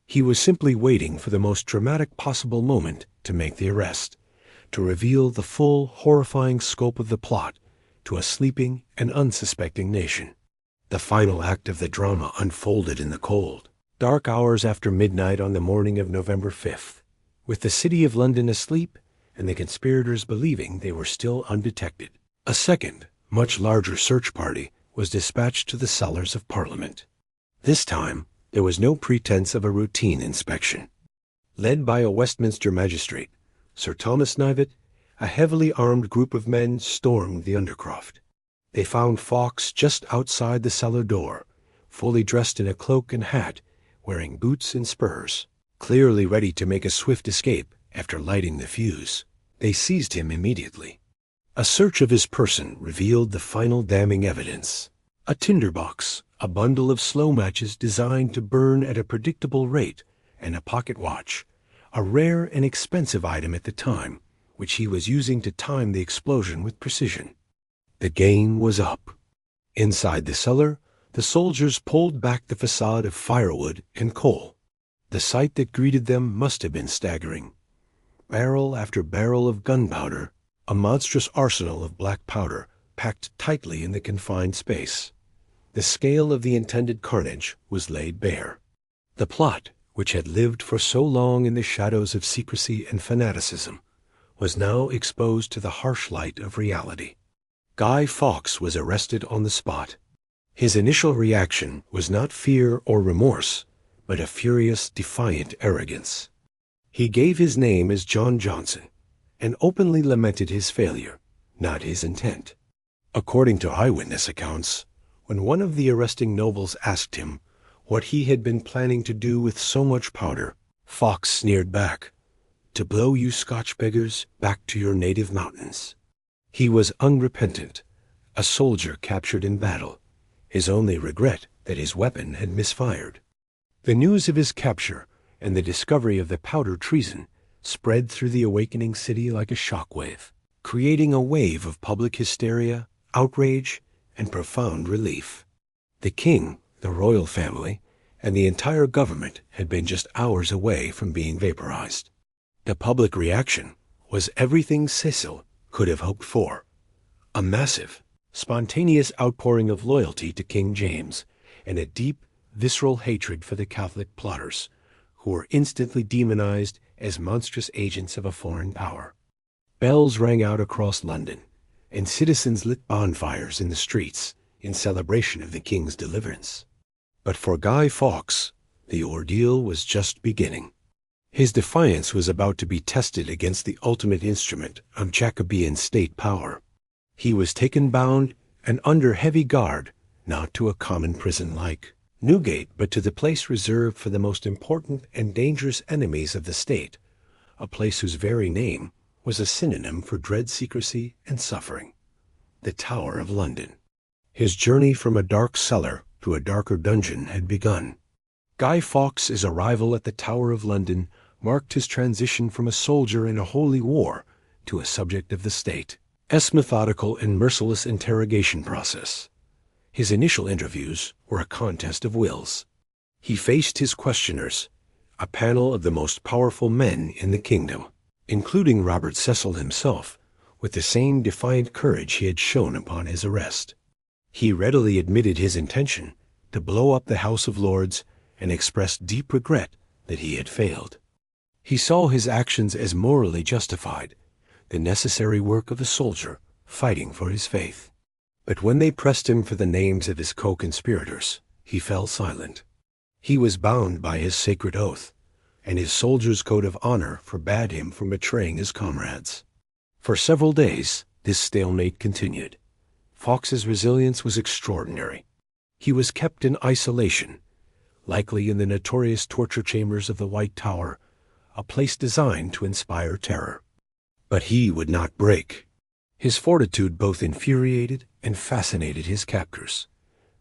He was simply waiting for the most dramatic possible moment to make the arrest, to reveal the full, horrifying scope of the plot to a sleeping and unsuspecting nation. The final act of the drama unfolded in the cold, dark hours after midnight on the morning of November 5th, with the city of London asleep and the conspirators believing they were still undetected. A second, much larger search party was dispatched to the cellars of Parliament. This time, there was no pretense of a routine inspection. Led by a Westminster magistrate, Sir Thomas Knivet, a heavily armed group of men stormed the Undercroft. They found Fawkes just outside the cellar door, fully dressed in a cloak and hat, wearing boots and spurs, clearly ready to make a swift escape after lighting the fuse. They seized him immediately. A search of his person revealed the final damning evidence: a tinderbox, a bundle of slow matches designed to burn at a predictable rate, and a pocket watch, a rare and expensive item at the time, which he was using to time the explosion with precision. The game was up. Inside the cellar, the soldiers pulled back the facade of firewood and coal. The sight that greeted them must have been staggering. Barrel after barrel of gunpowder, a monstrous arsenal of black powder packed tightly in the confined space. The scale of the intended carnage was laid bare. The plot, which had lived for so long in the shadows of secrecy and fanaticism, was now exposed to the harsh light of reality. Guy Fawkes was arrested on the spot. His initial reaction was not fear or remorse, but a furious, defiant arrogance. He gave his name as John Johnson, and openly lamented his failure, not his intent. According to eyewitness accounts, when one of the arresting nobles asked him what he had been planning to do with so much powder, Fawkes sneered back, "To blow you Scotch beggars back to your native mountains." He was unrepentant, a soldier captured in battle, his only regret that his weapon had misfired. The news of his capture and the discovery of the powder treason spread through the awakening city like a shockwave, creating a wave of public hysteria, outrage, and profound relief. The king, the royal family, and the entire government had been just hours away from being vaporized. The public reaction was everything Cecil could have hoped for: a massive, spontaneous outpouring of loyalty to King James and a deep, visceral hatred for the Catholic plotters, who were instantly demonized as monstrous agents of a foreign power. Bells rang out across London, and citizens lit bonfires in the streets in celebration of the king's deliverance. But for Guy Fawkes, the ordeal was just beginning. His defiance was about to be tested against the ultimate instrument of Jacobean state power. He was taken bound and under heavy guard, not to a common prison like Newgate, but to the place reserved for the most important and dangerous enemies of the state, a place whose very name was a synonym for dread secrecy and suffering: the Tower of London. His journey from a dark cellar to a darker dungeon had begun. Guy Fawkes' arrival at the Tower of London marked his transition from a soldier in a holy war to a subject of the state. S. methodical and merciless interrogation process. His initial interviews were a contest of wills. He faced his questioners, a panel of the most powerful men in the kingdom, including Robert Cecil himself, with the same defiant courage he had shown upon his arrest. He readily admitted his intention to blow up the House of Lords and expressed deep regret that he had failed. He saw his actions as morally justified, the necessary work of a soldier fighting for his faith. But when they pressed him for the names of his co-conspirators, he fell silent. He was bound by his sacred oath, and his soldier's code of honor forbade him from betraying his comrades. For several days, this stalemate continued. Fawkes's resilience was extraordinary. He was kept in isolation, likely in the notorious torture chambers of the White Tower, a place designed to inspire terror. But he would not break. His fortitude both infuriated and fascinated his captors,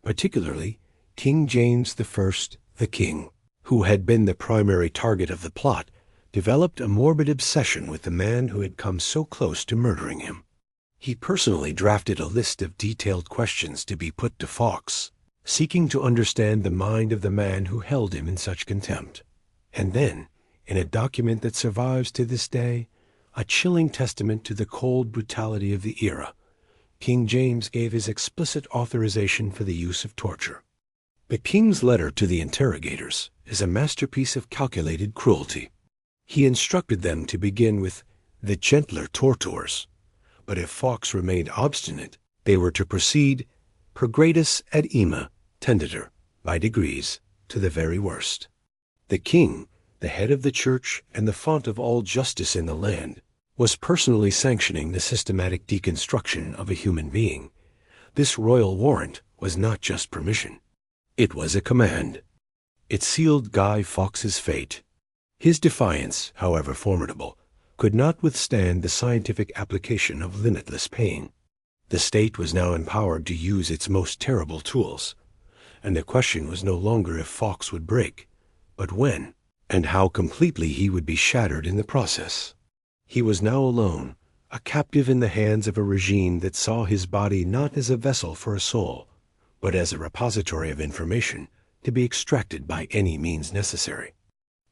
particularly King James I, the King, who had been the primary target of the plot, developed a morbid obsession with the man who had come so close to murdering him. He personally drafted a list of detailed questions to be put to Fawkes, seeking to understand the mind of the man who held him in such contempt. And then, in a document that survives to this day, a chilling testament to the cold brutality of the era, King James gave his explicit authorization for the use of torture. The king's letter to the interrogators is a masterpiece of calculated cruelty. He instructed them to begin with the gentler tortures, but if Fawkes remained obstinate, they were to proceed per gradus ad ima tenditur, by degrees, to the very worst. The king, the head of the church and the font of all justice in the land, was personally sanctioning the systematic deconstruction of a human being. This royal warrant was not just permission. It was a command. It sealed Guy Fawkes's fate. His defiance, however formidable, could not withstand the scientific application of limitless pain. The state was now empowered to use its most terrible tools, and the question was no longer if Fawkes would break, but when, and how completely he would be shattered in the process. He was now alone, a captive in the hands of a regime that saw his body not as a vessel for a soul, but as a repository of information to be extracted by any means necessary.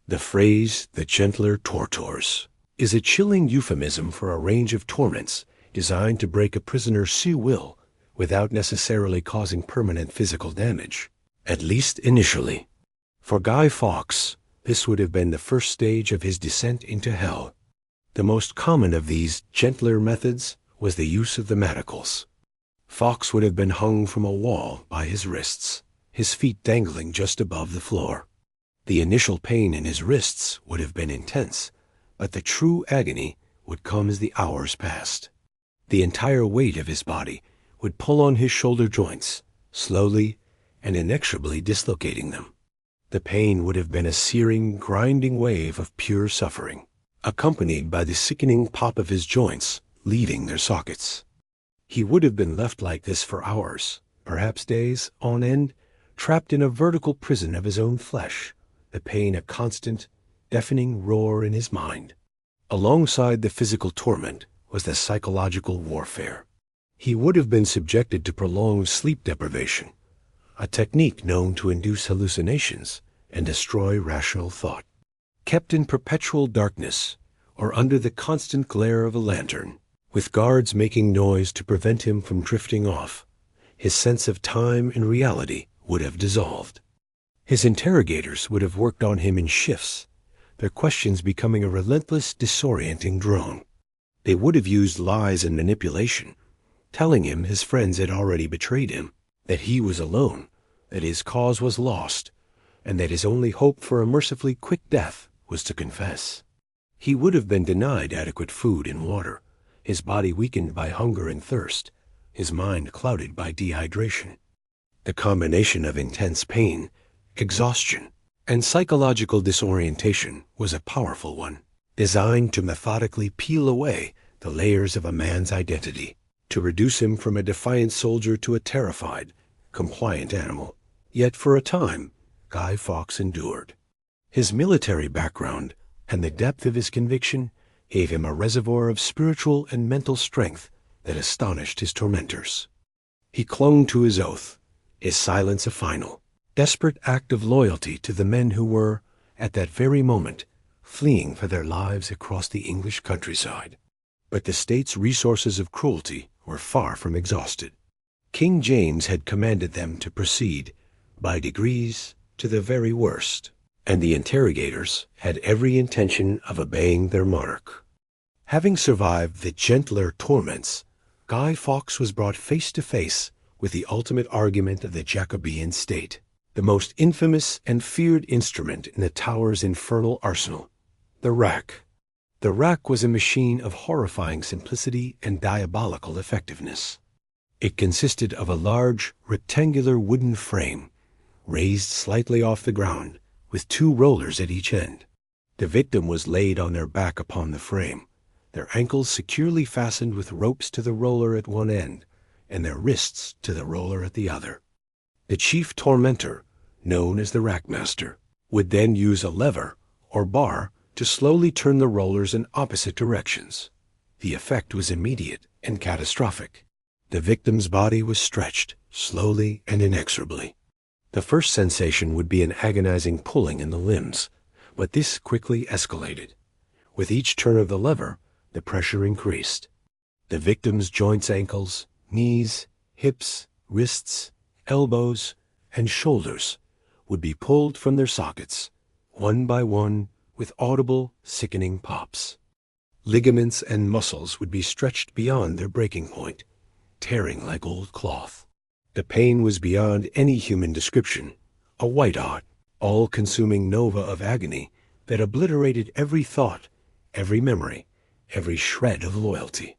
The phrase, the gentler tortures, is a chilling euphemism for a range of torments designed to break a prisoner's will without necessarily causing permanent physical damage, at least initially. For Guy Fawkes, this would have been the first stage of his descent into hell. The most common of these gentler methods was the use of the manacles. Fawkes would have been hung from a wall by his wrists, his feet dangling just above the floor. The initial pain in his wrists would have been intense, but the true agony would come as the hours passed. The entire weight of his body would pull on his shoulder joints, slowly and inexorably dislocating them. The pain would have been a searing, grinding wave of pure suffering, accompanied by the sickening pop of his joints leaving their sockets. He would have been left like this for hours, perhaps days, on end, trapped in a vertical prison of his own flesh, the pain a constant, deafening roar in his mind. Alongside the physical torment was the psychological warfare. He would have been subjected to prolonged sleep deprivation, a technique known to induce hallucinations and destroy rational thought. Kept in perpetual darkness, or under the constant glare of a lantern, with guards making noise to prevent him from drifting off, his sense of time and reality would have dissolved. His interrogators would have worked on him in shifts, their questions becoming a relentless, disorienting drone. They would have used lies and manipulation, telling him his friends had already betrayed him, that he was alone, that his cause was lost, and that his only hope for a mercifully quick death was to confess. He would have been denied adequate food and water, his body weakened by hunger and thirst, his mind clouded by dehydration. The combination of intense pain, exhaustion, and psychological disorientation was a powerful one, designed to methodically peel away the layers of a man's identity, to reduce him from a defiant soldier to a terrified, compliant animal. Yet for a time, Guy Fawkes endured. His military background and the depth of his conviction gave him a reservoir of spiritual and mental strength that astonished his tormentors. He clung to his oath, his silence a final, desperate act of loyalty to the men who were, at that very moment, fleeing for their lives across the English countryside. But the state's resources of cruelty were far from exhausted. King James had commanded them to proceed, by degrees, to the very worst. and the interrogators had every intention of obeying their monarch. Having survived the gentler torments, Guy Fawkes was brought face to face with the ultimate argument of the Jacobean state, the most infamous and feared instrument in the Tower's infernal arsenal, the rack. The rack was a machine of horrifying simplicity and diabolical effectiveness. It consisted of a large, rectangular wooden frame, raised slightly off the ground, with 2 rollers at each end. The victim was laid on their back upon the frame, their ankles securely fastened with ropes to the roller at one end, and their wrists to the roller at the other. The chief tormentor, known as the rackmaster, would then use a lever, or bar, to slowly turn the rollers in opposite directions. The effect was immediate and catastrophic. The victim's body was stretched, slowly and inexorably. The first sensation would be an agonizing pulling in the limbs, but this quickly escalated. With each turn of the lever, the pressure increased. The victim's joints, ankles, knees, hips, wrists, elbows, and shoulders would be pulled from their sockets, one by one, with audible, sickening pops. Ligaments and muscles would be stretched beyond their breaking point, tearing like old cloth. The pain was beyond any human description, a white-hot, all-consuming nova of agony that obliterated every thought, every memory, every shred of loyalty.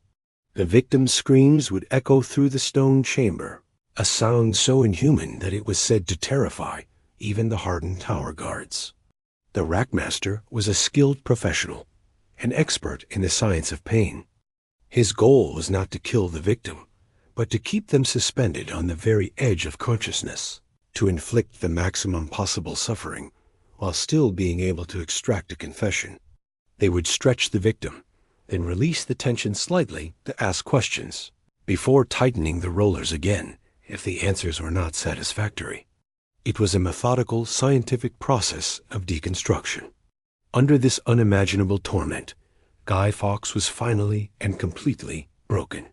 The victim's screams would echo through the stone chamber, a sound so inhuman that it was said to terrify even the hardened tower guards. The rackmaster was a skilled professional, an expert in the science of pain. His goal was not to kill the victim, but to keep them suspended on the very edge of consciousness, to inflict the maximum possible suffering, while still being able to extract a confession. They would stretch the victim, then release the tension slightly to ask questions, before tightening the rollers again if the answers were not satisfactory. It was a methodical, scientific process of deconstruction. Under this unimaginable torment, Guy Fawkes was finally and completely broken.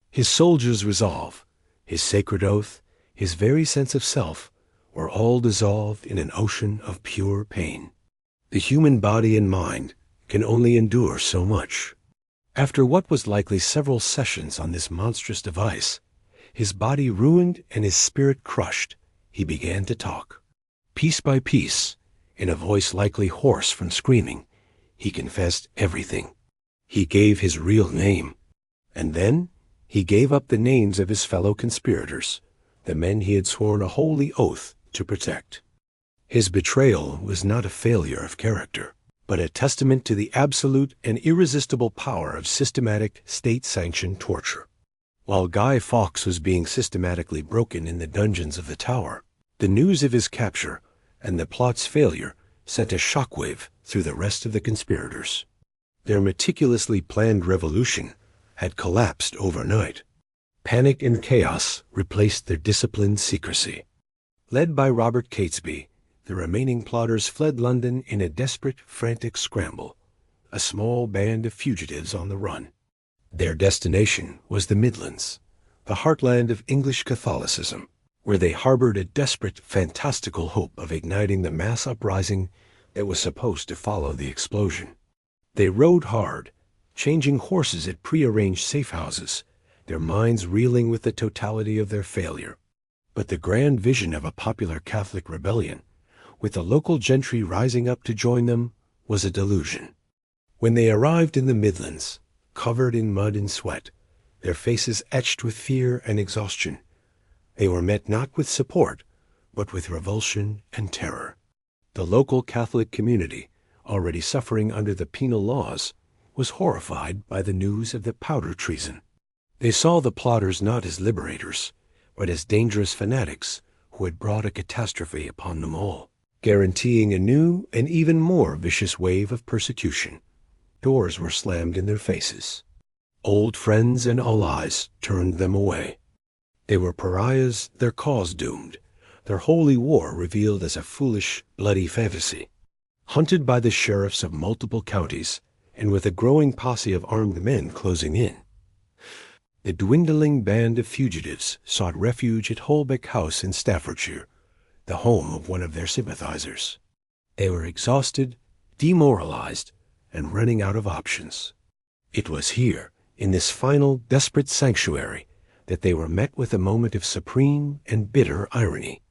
His soldier's resolve, his sacred oath, his very sense of self were all dissolved in an ocean of pure pain. The human body and mind can only endure so much. After what was likely several sessions on this monstrous device, his body ruined and his spirit crushed, he began to talk. Piece by piece, in a voice likely hoarse from screaming, he confessed everything. He gave his real name, and then he gave up the names of his fellow conspirators, the men he had sworn a holy oath to protect. His betrayal was not a failure of character, but a testament to the absolute and irresistible power of systematic, state-sanctioned torture. While Guy Fawkes was being systematically broken in the dungeons of the Tower, the news of his capture and the plot's failure sent a shockwave through the rest of the conspirators. Their meticulously planned revolution had collapsed overnight. Panic and chaos replaced their disciplined secrecy. Led by Robert Catesby, the remaining plotters fled London in a desperate, frantic scramble, a small band of fugitives on the run. Their destination was the Midlands, the heartland of English Catholicism, where they harbored a desperate, fantastical hope of igniting the mass uprising that was supposed to follow the explosion. They rode hard, changing horses at prearranged safe houses, their minds reeling with the totality of their failure. But the grand vision of a popular Catholic rebellion, with the local gentry rising up to join them, was a delusion. When they arrived in the Midlands, covered in mud and sweat, their faces etched with fear and exhaustion, they were met not with support, but with revulsion and terror. The local Catholic community, already suffering under the penal laws, was horrified by the news of the powder treason. They saw the plotters not as liberators, but as dangerous fanatics who had brought a catastrophe upon them all, guaranteeing a new and even more vicious wave of persecution. Doors were slammed in their faces. Old friends and allies turned them away. They were pariahs, their cause doomed, their holy war revealed as a foolish, bloody fantasy. Hunted by the sheriffs of multiple counties, and with a growing posse of armed men closing in, the dwindling band of fugitives sought refuge at Holbeck House in Staffordshire, the home of one of their sympathizers. They were exhausted, demoralized, and running out of options. It was here, in this final, desperate sanctuary, that they were met with a moment of supreme and bitter irony.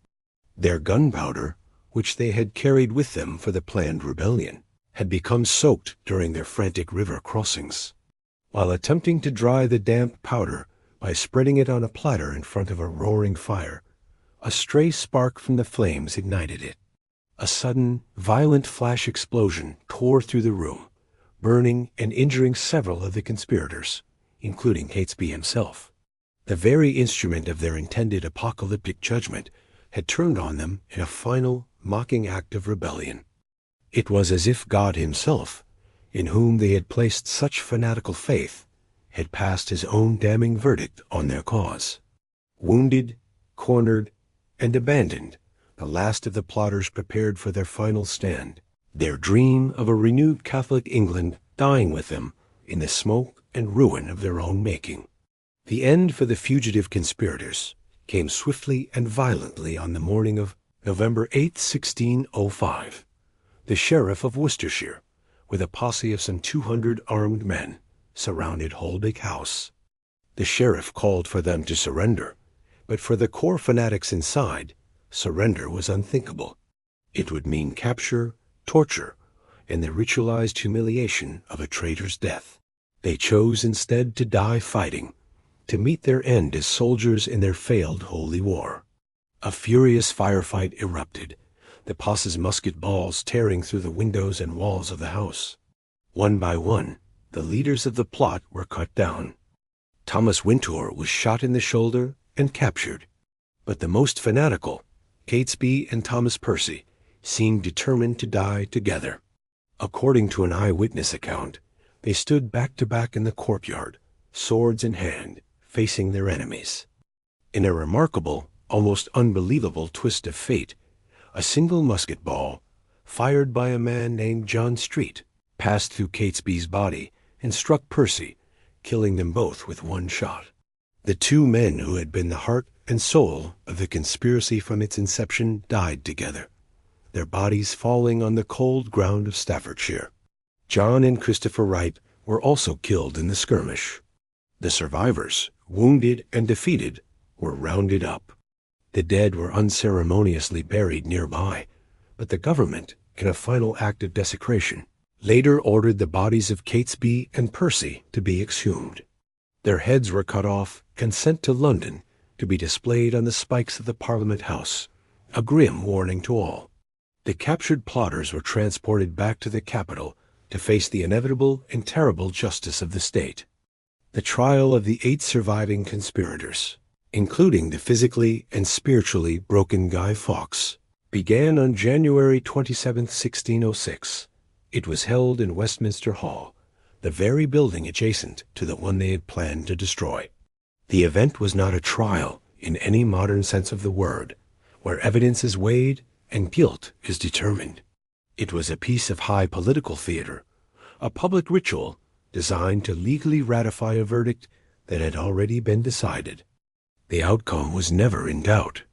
Their gunpowder, which they had carried with them for the planned rebellion, had become soaked during their frantic river crossings. While attempting to dry the damp powder by spreading it on a platter in front of a roaring fire, a stray spark from the flames ignited it. A sudden, violent flash explosion tore through the room, burning and injuring several of the conspirators, including Catesby himself. The very instrument of their intended apocalyptic judgment had turned on them in a final, mocking act of rebellion. It was as if God himself, in whom they had placed such fanatical faith, had passed his own damning verdict on their cause. Wounded, cornered, and abandoned, the last of the plotters prepared for their final stand, their dream of a renewed Catholic England dying with them in the smoke and ruin of their own making. The end for the fugitive conspirators came swiftly and violently on the morning of November 8, 1605. The sheriff of Worcestershire, with a posse of some 200 armed men, surrounded Holbeck House. The sheriff called for them to surrender, but for the core fanatics inside, surrender was unthinkable. It would mean capture, torture, and the ritualized humiliation of a traitor's death. They chose instead to die fighting, to meet their end as soldiers in their failed holy war. A furious firefight erupted, the posse's musket balls tearing through the windows and walls of the house. One by one, the leaders of the plot were cut down. Thomas Wintour was shot in the shoulder and captured, but the most fanatical, Catesby and Thomas Percy, seemed determined to die together. According to an eyewitness account, they stood back to back in the courtyard, swords in hand, facing their enemies. In a remarkable, almost unbelievable twist of fate, a single musket ball, fired by a man named John Street, passed through Catesby's body and struck Percy, killing them both with one shot. The two men who had been the heart and soul of the conspiracy from its inception died together, their bodies falling on the cold ground of Staffordshire. John and Christopher Wright were also killed in the skirmish. The survivors, wounded and defeated, were rounded up. The dead were unceremoniously buried nearby, but the government, in a final act of desecration, later ordered the bodies of Catesby and Percy to be exhumed. Their heads were cut off and sent to London to be displayed on the spikes of the Parliament House, a grim warning to all. The captured plotters were transported back to the capital to face the inevitable and terrible justice of the state. The trial of the 8 surviving conspirators, including the physically and spiritually broken Guy Fawkes, began on January 27, 1606. It was held in Westminster Hall, the very building adjacent to the one they had planned to destroy. The event was not a trial in any modern sense of the word, where evidence is weighed and guilt is determined. It was a piece of high political theater, a public ritual designed to legally ratify a verdict that had already been decided. The outcome was never in doubt.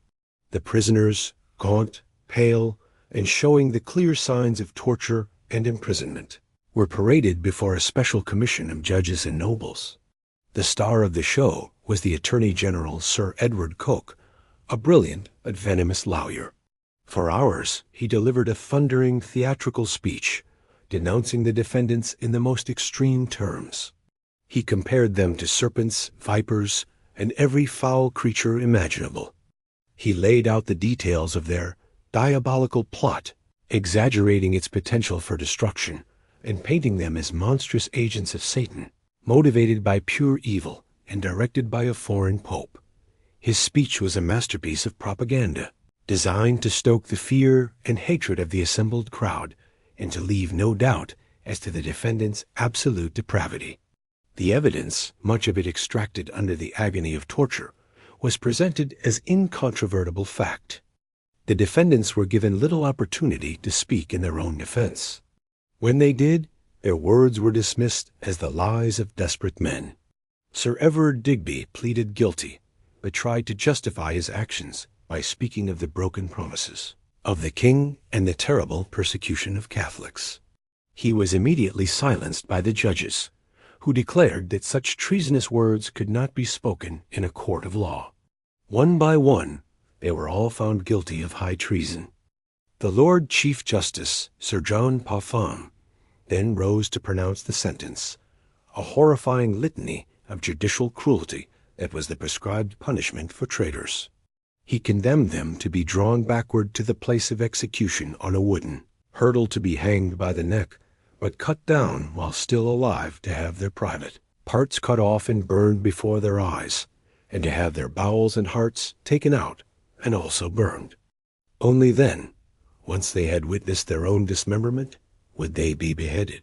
The prisoners, gaunt, pale, and showing the clear signs of torture and imprisonment, were paraded before a special commission of judges and nobles. The star of the show was the Attorney General Sir Edward Coke, a brilliant but venomous lawyer. For hours he delivered a thundering theatrical speech, denouncing the defendants in the most extreme terms. He compared them to serpents, vipers, and every foul creature imaginable. He laid out the details of their diabolical plot, exaggerating its potential for destruction, and painting them as monstrous agents of Satan, motivated by pure evil and directed by a foreign pope. His speech was a masterpiece of propaganda, designed to stoke the fear and hatred of the assembled crowd, and to leave no doubt as to the defendants' absolute depravity. The evidence, much of it extracted under the agony of torture, was presented as incontrovertible fact. The defendants were given little opportunity to speak in their own defense. When they did, their words were dismissed as the lies of desperate men. Sir Everard Digby pleaded guilty, but tried to justify his actions by speaking of the broken promises. of the king and the terrible persecution of Catholics. He was immediately silenced by the judges, who declared that such treasonous words could not be spoken in a court of law. One by one, they were all found guilty of high treason. The Lord Chief Justice, Sir John Popham, then rose to pronounce the sentence, a horrifying litany of judicial cruelty that was the prescribed punishment for traitors. He condemned them to be drawn backward to the place of execution on a wooden hurdle, to be hanged by the neck, but cut down while still alive, to have their private parts cut off and burned before their eyes, and to have their bowels and hearts taken out and also burned. Only then, once they had witnessed their own dismemberment, would they be beheaded.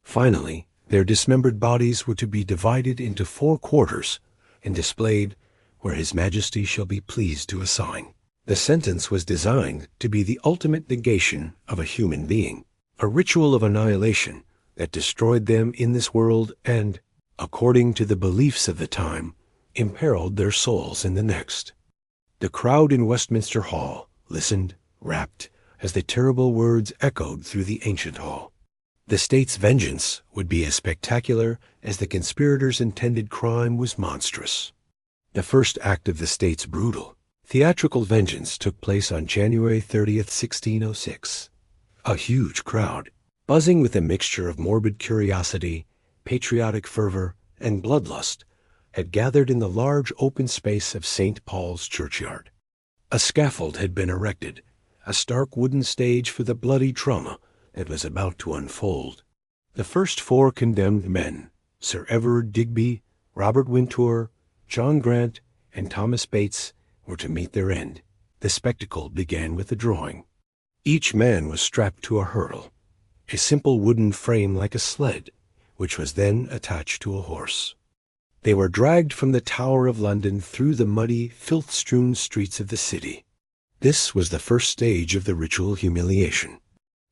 Finally, their dismembered bodies were to be divided into 4 quarters and displayed where His Majesty shall be pleased to assign. The sentence was designed to be the ultimate negation of a human being, a ritual of annihilation that destroyed them in this world and, according to the beliefs of the time, imperiled their souls in the next. The crowd in Westminster Hall listened, rapt, as the terrible words echoed through the ancient hall. The state's vengeance would be as spectacular as the conspirators' intended crime was monstrous. The first act of the state's brutal, theatrical vengeance took place on January 30th, 1606. A huge crowd, buzzing with a mixture of morbid curiosity, patriotic fervor, and bloodlust, had gathered in the large open space of St. Paul's churchyard. A scaffold had been erected, a stark wooden stage for the bloody drama that was about to unfold. The first 4 condemned men, Sir Everard Digby, Robert Wintour, John Grant, and Thomas Bates, were to meet their end. The spectacle began with a drawing. Each man was strapped to a hurdle, a simple wooden frame like a sled, which was then attached to a horse. They were dragged from the Tower of London through the muddy, filth-strewn streets of the city. This was the first stage of the ritual humiliation.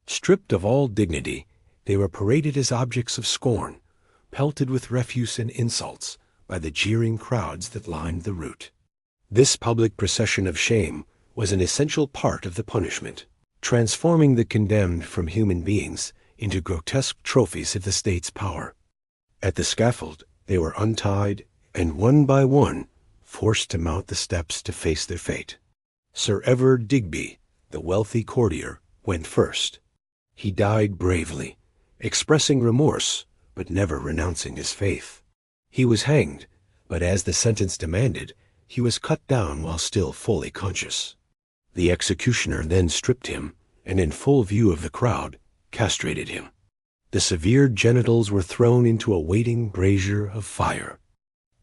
Stripped of all dignity, they were paraded as objects of scorn, pelted with refuse and insults by the jeering crowds that lined the route. This public procession of shame was an essential part of the punishment, transforming the condemned from human beings into grotesque trophies of the state's power. At the scaffold, they were untied and one by one forced to mount the steps to face their fate. Sir Everard Digby, the wealthy courtier, went first. He died bravely, expressing remorse but never renouncing his faith. He was hanged, but as the sentence demanded, he was cut down while still fully conscious. The executioner then stripped him, and in full view of the crowd, castrated him. The severed genitals were thrown into a waiting brazier of fire.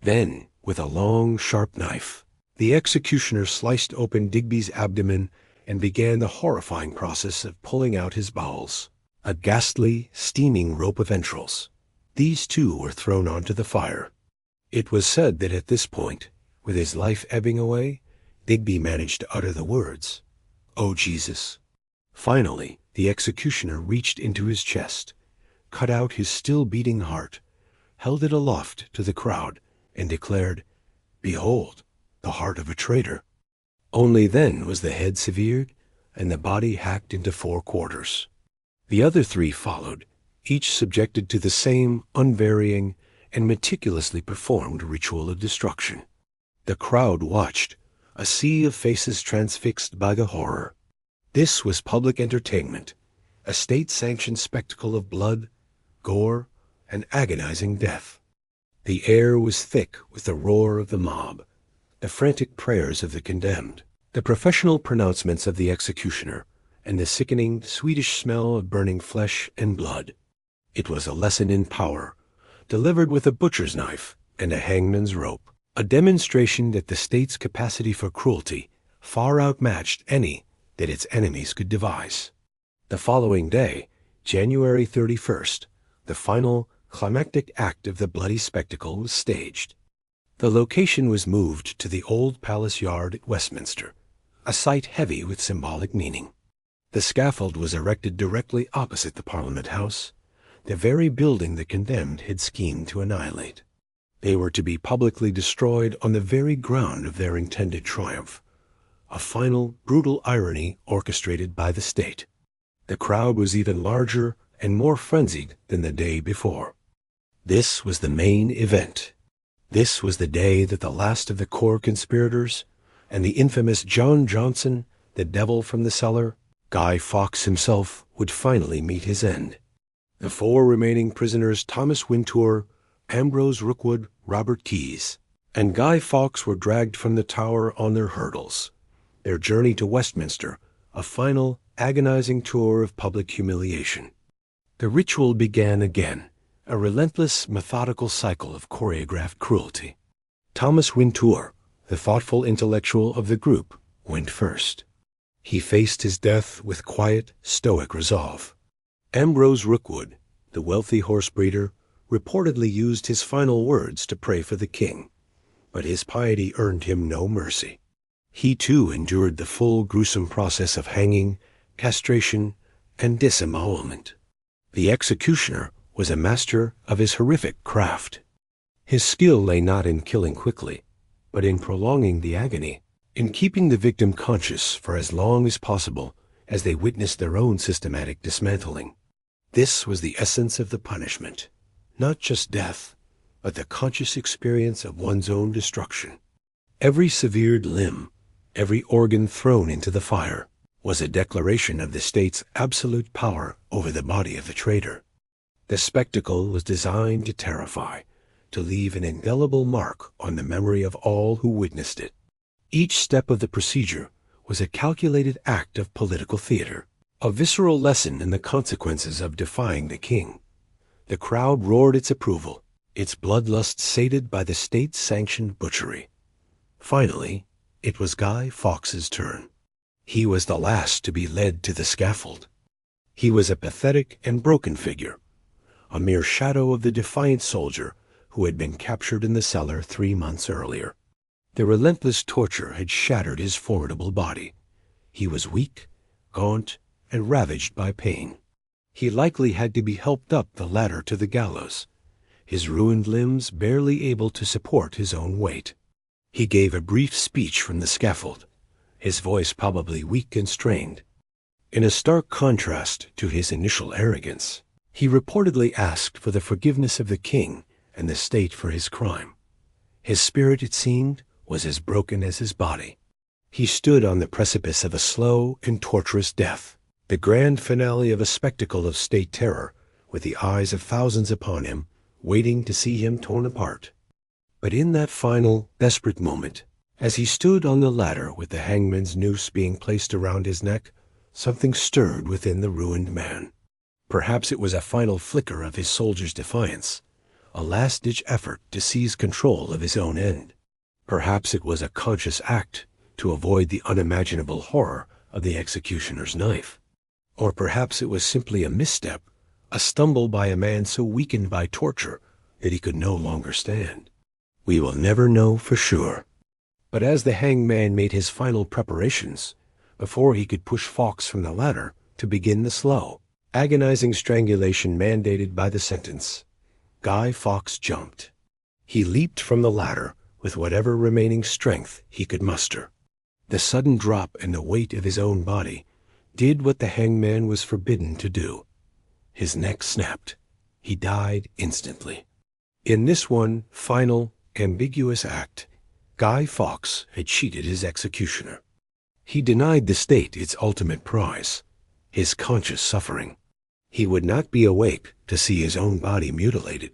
Then, with a long, sharp knife, the executioner sliced open Digby's abdomen and began the horrifying process of pulling out his bowels, a ghastly, steaming rope of entrails. These too were thrown onto the fire. It was said that at this point, with his life ebbing away, Digby managed to utter the words, "O Jesus." Finally, the executioner reached into his chest, cut out his still beating heart, held it aloft to the crowd, and declared, "Behold, the heart of a traitor." Only then was the head severed and the body hacked into 4 quarters. The other 3 followed, each subjected to the same unvarying and meticulously performed ritual of destruction. The crowd watched, a sea of faces transfixed by the horror. This was public entertainment, a state-sanctioned spectacle of blood, gore, and agonizing death. The air was thick with the roar of the mob, the frantic prayers of the condemned, the professional pronouncements of the executioner, and the sickening Swedish smell of burning flesh and blood. It was a lesson in power, delivered with a butcher's knife and a hangman's rope, a demonstration that the state's capacity for cruelty far outmatched any that its enemies could devise. The following day, January 31st, the final climactic act of the bloody spectacle was staged. The location was moved to the old palace yard at Westminster, a site heavy with symbolic meaning. The scaffold was erected directly opposite the Parliament House, the very building the condemned had schemed to annihilate. They were to be publicly destroyed on the very ground of their intended triumph, a final, brutal irony orchestrated by the state. The crowd was even larger and more frenzied than the day before. This was the main event. This was the day that the last of the core conspirators and the infamous John Johnson, the devil from the cellar, Guy Fawkes himself, would finally meet his end. The four remaining prisoners, Thomas Wintour, Ambrose Rookwood, Robert Keyes, and Guy Fawkes, were dragged from the tower on their hurdles. Their journey to Westminster, a final, agonizing tour of public humiliation. The ritual began again, a relentless, methodical cycle of choreographed cruelty. Thomas Wintour, the thoughtful intellectual of the group, went first. He faced his death with quiet, stoic resolve. Ambrose Rookwood, the wealthy horse breeder, reportedly used his final words to pray for the king, but his piety earned him no mercy. He too endured the full gruesome process of hanging, castration, and disembowelment. The executioner was a master of his horrific craft. His skill lay not in killing quickly, but in prolonging the agony, in keeping the victim conscious for as long as possible as they witnessed their own systematic dismantling. This was the essence of the punishment, not just death, but the conscious experience of one's own destruction. Every severed limb, every organ thrown into the fire, was a declaration of the state's absolute power over the body of the traitor. The spectacle was designed to terrify, to leave an indelible mark on the memory of all who witnessed it. Each step of the procedure was a calculated act of political theater, a visceral lesson in the consequences of defying the king. The crowd roared its approval, its bloodlust sated by the state-sanctioned butchery. Finally, it was Guy Fawkes's turn. He was the last to be led to the scaffold. He was a pathetic and broken figure, a mere shadow of the defiant soldier who had been captured in the cellar 3 months earlier. The relentless torture had shattered his formidable body. He was weak, gaunt, and ravaged by pain. He likely had to be helped up the ladder to the gallows, his ruined limbs barely able to support his own weight. He gave a brief speech from the scaffold, his voice probably weak and strained. In a stark contrast to his initial arrogance, he reportedly asked for the forgiveness of the king and the state for his crime. His spirit, it seemed, was as broken as his body. He stood on the precipice of a slow and torturous death, the grand finale of a spectacle of state terror, with the eyes of thousands upon him, waiting to see him torn apart. But in that final, desperate moment, as he stood on the ladder with the hangman's noose being placed around his neck, something stirred within the ruined man. Perhaps it was a final flicker of his soldier's defiance, a last-ditch effort to seize control of his own end. Perhaps it was a conscious act to avoid the unimaginable horror of the executioner's knife. Or perhaps it was simply a misstep, a stumble by a man so weakened by torture that he could no longer stand. We will never know for sure. But as the hangman made his final preparations, before he could push Fawkes from the ladder to begin the slow, agonizing strangulation mandated by the sentence, Guy Fawkes jumped. He leaped from the ladder with whatever remaining strength he could muster. The sudden drop in the weight of his own body did what the hangman was forbidden to do. His neck snapped. He died instantly. In this one final, ambiguous act, Guy Fawkes had cheated his executioner. He denied the state its ultimate prize, his conscious suffering. He would not be awake to see his own body mutilated.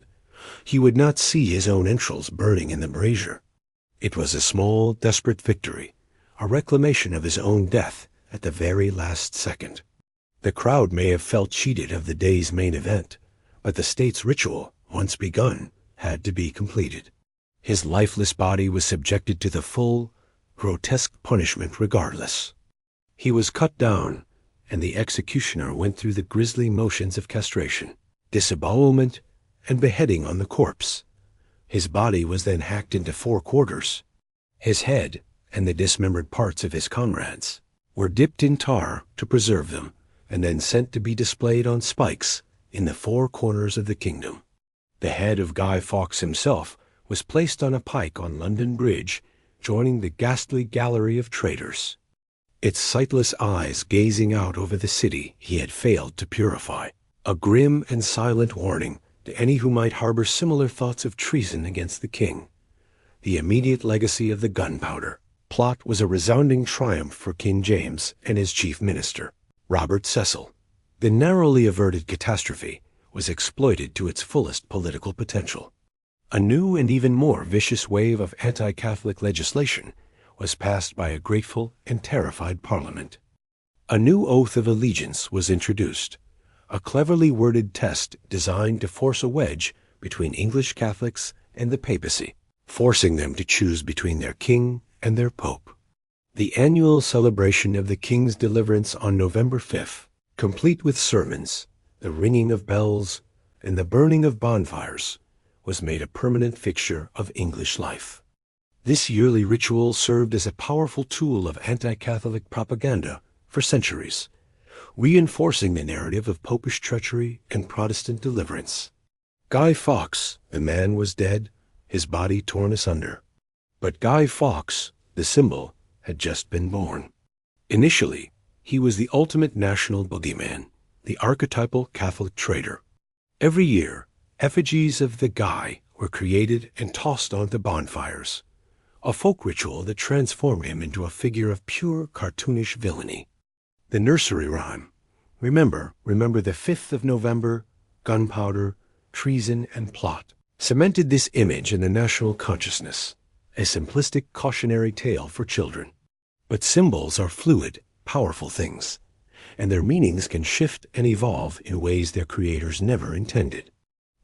He would not see his own entrails burning in the brazier. It was a small, desperate victory, a reclamation of his own death at the very last second. The crowd may have felt cheated of the day's main event, but the state's ritual, once begun, had to be completed. His lifeless body was subjected to the full, grotesque punishment regardless. He was cut down, and the executioner went through the grisly motions of castration, disembowelment, and beheading on the corpse. His body was then hacked into 4 quarters. His head, and the dismembered parts of his comrades, were dipped in tar to preserve them, and then sent to be displayed on spikes in the 4 corners of the kingdom. The head of Guy Fawkes himself was placed on a pike on London Bridge, joining the ghastly gallery of traitors. its sightless eyes gazing out over the city he had failed to purify. A grim and silent warning to any who might harbor similar thoughts of treason against the king. The immediate legacy of the gunpowder plot was a resounding triumph for King James and his chief minister, Robert Cecil. The narrowly averted catastrophe was exploited to its fullest political potential. A new and even more vicious wave of anti-Catholic legislation was passed by a grateful and terrified Parliament. A new oath of allegiance was introduced, a cleverly worded test designed to force a wedge between English Catholics and the papacy, forcing them to choose between their king and their pope. The annual celebration of the king's deliverance on November 5th, complete with sermons, the ringing of bells, and the burning of bonfires, was made a permanent fixture of English life. This yearly ritual served as a powerful tool of anti-Catholic propaganda for centuries, reinforcing the narrative of popish treachery and Protestant deliverance. Guy Fawkes, the man, was dead, his body torn asunder. But Guy Fawkes, the symbol, had just been born. Initially, he was the ultimate national boogeyman, the archetypal Catholic traitor. Every year, effigies of the Guy were created and tossed onto bonfires, a folk ritual that transformed him into a figure of pure cartoonish villainy. The nursery rhyme, remember the 5th of November, gunpowder, treason, and plot, cemented this image in the national consciousness, a simplistic cautionary tale for children. But symbols are fluid, powerful things, and their meanings can shift and evolve in ways their creators never intended.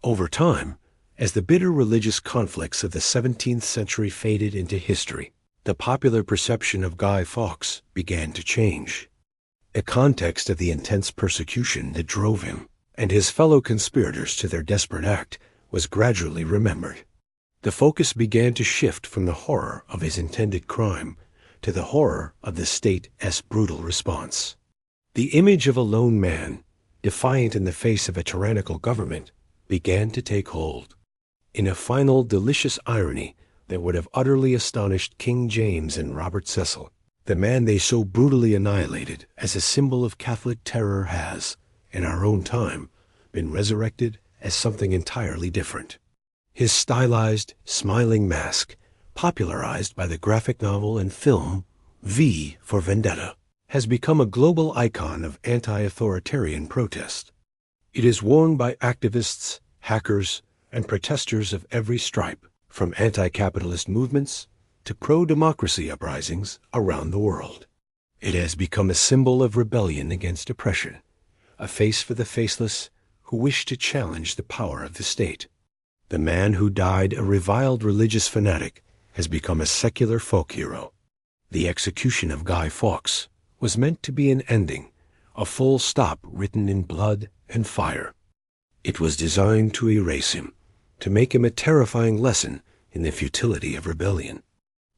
Over time, as the bitter religious conflicts of the 17th century faded into history, the popular perception of Guy Fawkes began to change. The context of the intense persecution that drove him and his fellow conspirators to their desperate act was gradually remembered. The focus began to shift from the horror of his intended crime to the horror of the state's brutal response. The image of a lone man, defiant in the face of a tyrannical government, began to take hold. In a final delicious irony that would have utterly astonished King James and Robert Cecil, the man they so brutally annihilated as a symbol of Catholic terror has, in our own time, been resurrected as something entirely different. His stylized, smiling mask, popularized by the graphic novel and film V for Vendetta, has become a global icon of anti-authoritarian protest. It is worn by activists, hackers, and protesters of every stripe, from anti-capitalist movements to pro-democracy uprisings around the world. It has become a symbol of rebellion against oppression, a face for the faceless who wish to challenge the power of the state. The man who died a reviled religious fanatic has become a secular folk hero. The execution of Guy Fawkes was meant to be an ending, a full stop written in blood and fire. It was designed to erase him, to make him a terrifying lesson in the futility of rebellion.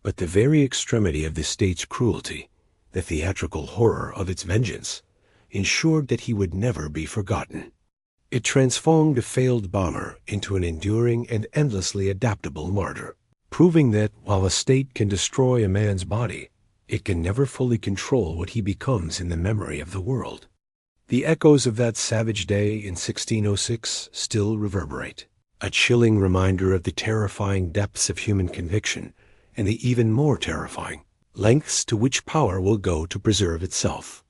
But the very extremity of the state's cruelty, the theatrical horror of its vengeance, ensured that he would never be forgotten. It transformed a failed bomber into an enduring and endlessly adaptable martyr, proving that while a state can destroy a man's body, it can never fully control what he becomes in the memory of the world. The echoes of that savage day in 1606 still reverberate, a chilling reminder of the terrifying depths of human conviction and the even more terrifying lengths to which power will go to preserve itself.